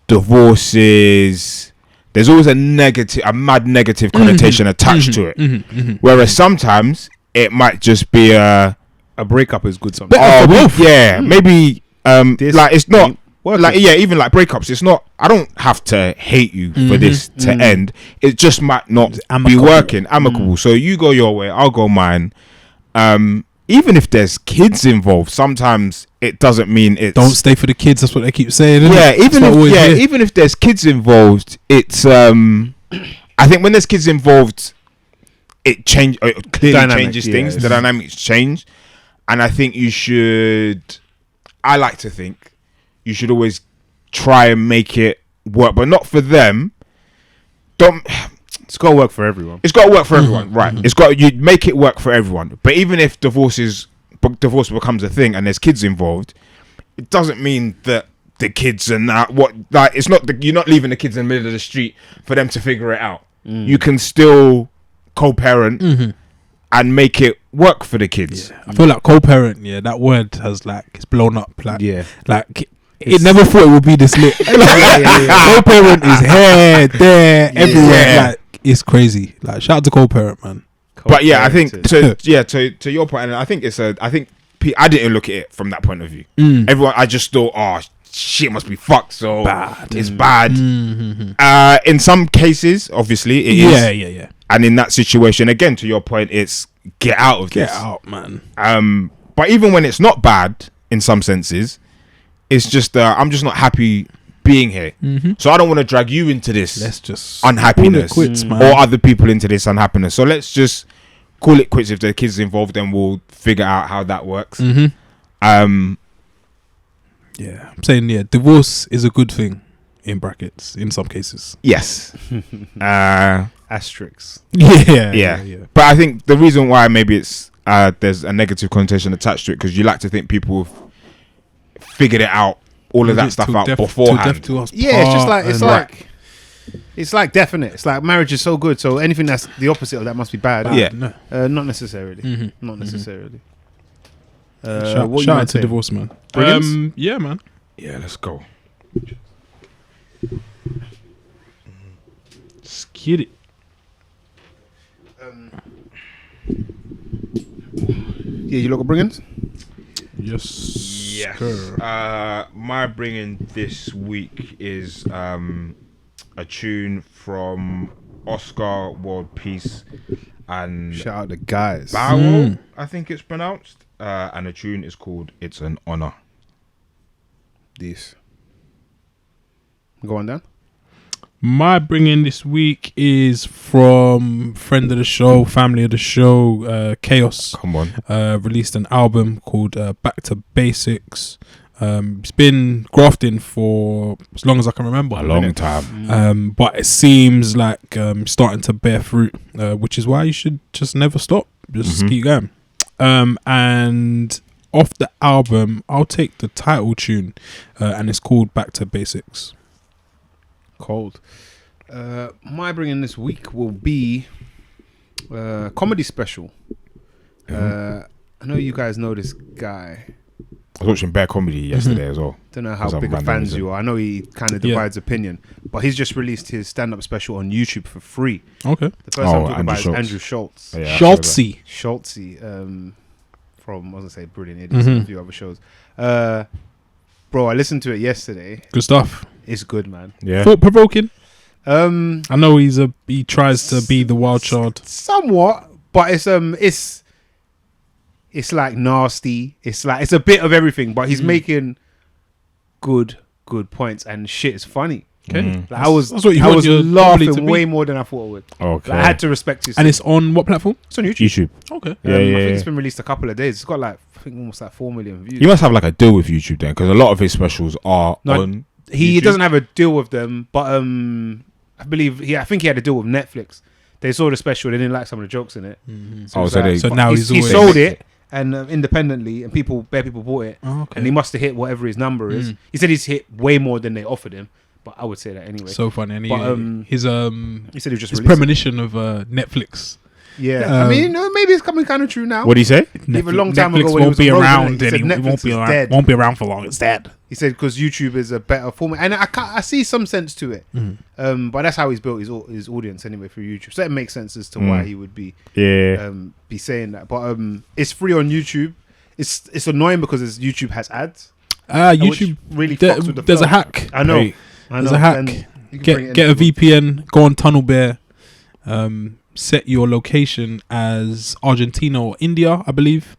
divorces. There's always a mad negative connotation attached to it. Whereas sometimes it might just be a breakup is good sometimes. Better for both. maybe This like it's not ain't working. like even like breakups. It's not. I don't have to hate you for this to end. It just might not be amicable. working amicable. So you go your way, I'll go mine. Even if there's kids involved, sometimes it doesn't mean it's Don't stay for the kids. That's what they keep saying. Isn't yeah, it? That's even what I always hear. even if there's kids involved, it's I think when there's kids involved, it clearly Dynamic, changes yeah, things. The it's- dynamics change, and I think you should. I like to think you should always try and make it work, but not for them. Don't. It's got to work for everyone. It's got to work for everyone, right? It's got you make it work for everyone. But even if divorce becomes a thing and there's kids involved, it doesn't mean that the kids are not it's not you're not leaving the kids in the middle of the street for them to figure it out. You can still co-parent and make it work for the kids. I feel like co-parent, that word has like it's blown up. Like, Yeah. like it never thought it would be this lit. Co-parent is here, there, everywhere. Yeah. Like it's crazy. Like shout out to co-parent, man. But yeah, I think Co-parented. to your point, and I think I didn't look at it from that point of view. Everyone, I just thought, oh shit, must be fucked. So Bad. it's bad. In some cases, obviously, it is. Yeah. And in that situation, again, to your point, it's get out of Get this. out, man. But even when it's not bad, in some senses, it's just I'm just not happy being here. So I don't want to drag you into this Let's just unhappiness call it quits, man. or other people into this unhappiness. So let's just call it quits. If the kids involved, then we'll figure out how that works. I'm saying divorce is a good thing in brackets in some cases. Yes. Asterisks. Yeah. But I think the reason why maybe it's there's a negative connotation attached to it because you like to think people have figured it out, all of that stuff out beforehand. It's like definite. It's like marriage is so good, so anything that's the opposite of that must be bad. Yeah. No. Not necessarily. Not necessarily. Shout what you out might to say? divorce, man. Brilliance? Yeah, man. Yeah, let's go. Let's get it. Yeah, you lot got bring-ins? Yes. Yes. sir. My bringing this week is a tune from Oscar World Peace and Shout out the guys. Bow, I think it's pronounced. And the tune is called "It's an Honor." This. Go on, Dan. My bringing this week is from friend of the show, family of the show, Chaos. Come on. Released an album called Back to Basics. It's been grafting for as long as I can remember. A long time. But it seems like starting to bear fruit, which is why you should just never stop. Just keep going. And off the album, I'll take the title tune, and it's called Back to Basics. Cold. My bringing this week will be comedy special. I know you guys know this guy. I was watching Bear Comedy yesterday as well. Don't know how 'Cause big I'm of fans random, you are. I know he kind of divides opinion, but he's just released his stand-up special on YouTube for free. Okay. The person I'm talking Andrew about is Schultz. Andrew Schultz. Yeah, Schultzy. Schultzy, from, I was going to say Brilliant Idiots and a few other shows. Bro, I listened to it yesterday. Good stuff. It's good, man. Yeah. Thought provoking. I know he tries to be the wild child. somewhat, but it's like nasty. It's a bit of everything, but he's making good points and shit is funny. Okay. Like, I was that's what you want your comedy to laughing be. way more than I thought I would. Okay. Like, I had to respect his. And it's on what platform? It's on YouTube. YouTube. Okay. I think Yeah. it's been released a couple of days. It's got like I think almost like 4 million views. He must have like a deal with YouTube then, because a lot of his specials are No, on. He YouTube. doesn't have a deal with them, but I think he had a deal with Netflix. They saw the special, they didn't like some of the jokes in it. Oh, it's so like- they- So but now he he's sold it and independently, and people bought it, Oh, okay. and he must have hit whatever his number is. He said he's hit way more than they offered him, but I would say that anyway. So funny. And But, his he said he was just his released premonition of Netflix. Yeah, I mean, maybe it's coming kind of true now. What do you say? Even a long time Netflix ago when he won't was be on Rogan, around he said anymore. It Netflix won't be is around. dead. Won't be around for long. It's dead. He said because YouTube is a better format, and I see some sense to it. But that's how he's built his audience anyway through YouTube. So it makes sense as to why he would be be saying that. But it's free on YouTube. It's annoying because YouTube has ads. YouTube which really fucks with the there's a flow. hack. I know. Hey, There's a hack. And you can bring it Get in. a VPN. Go on Tunnel Bear. Set your location as Argentina or India, I believe.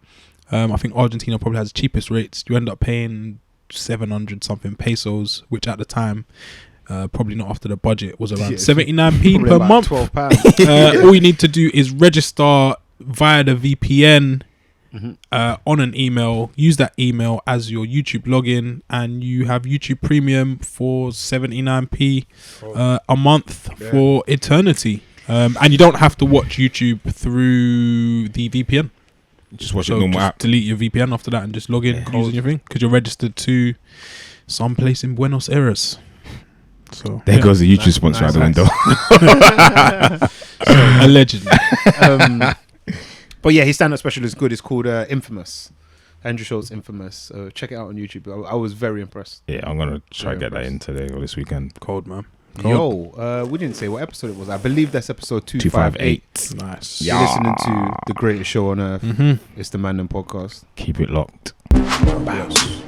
I think Argentina probably has the cheapest rates. You end up paying 700 something pesos, which at the time, probably not after the budget, was around 79p Probably per about month. £12. All you need to do is register via the VPN on an email. Use that email as your YouTube login, and you have YouTube Premium for 79p a month for eternity. And you don't have to watch YouTube through the VPN. just watch So a normal just app. delete your VPN after that and just log in using your thing, because you're registered to some place in Buenos Aires. So There goes the YouTube sponsor out the window. allegedly. But yeah, his stand-up special is good. It's called Infamous. Andrew Schultz, Infamous. Check it out on YouTube. I was very impressed. Yeah, I'm gonna try Very to get that in today or this weekend. Cold, man. Yo, we didn't say what episode it was. I believe that's episode 258. Nice. You're listening to the greatest show on earth. It's the Mandem podcast. Keep it locked. Yes.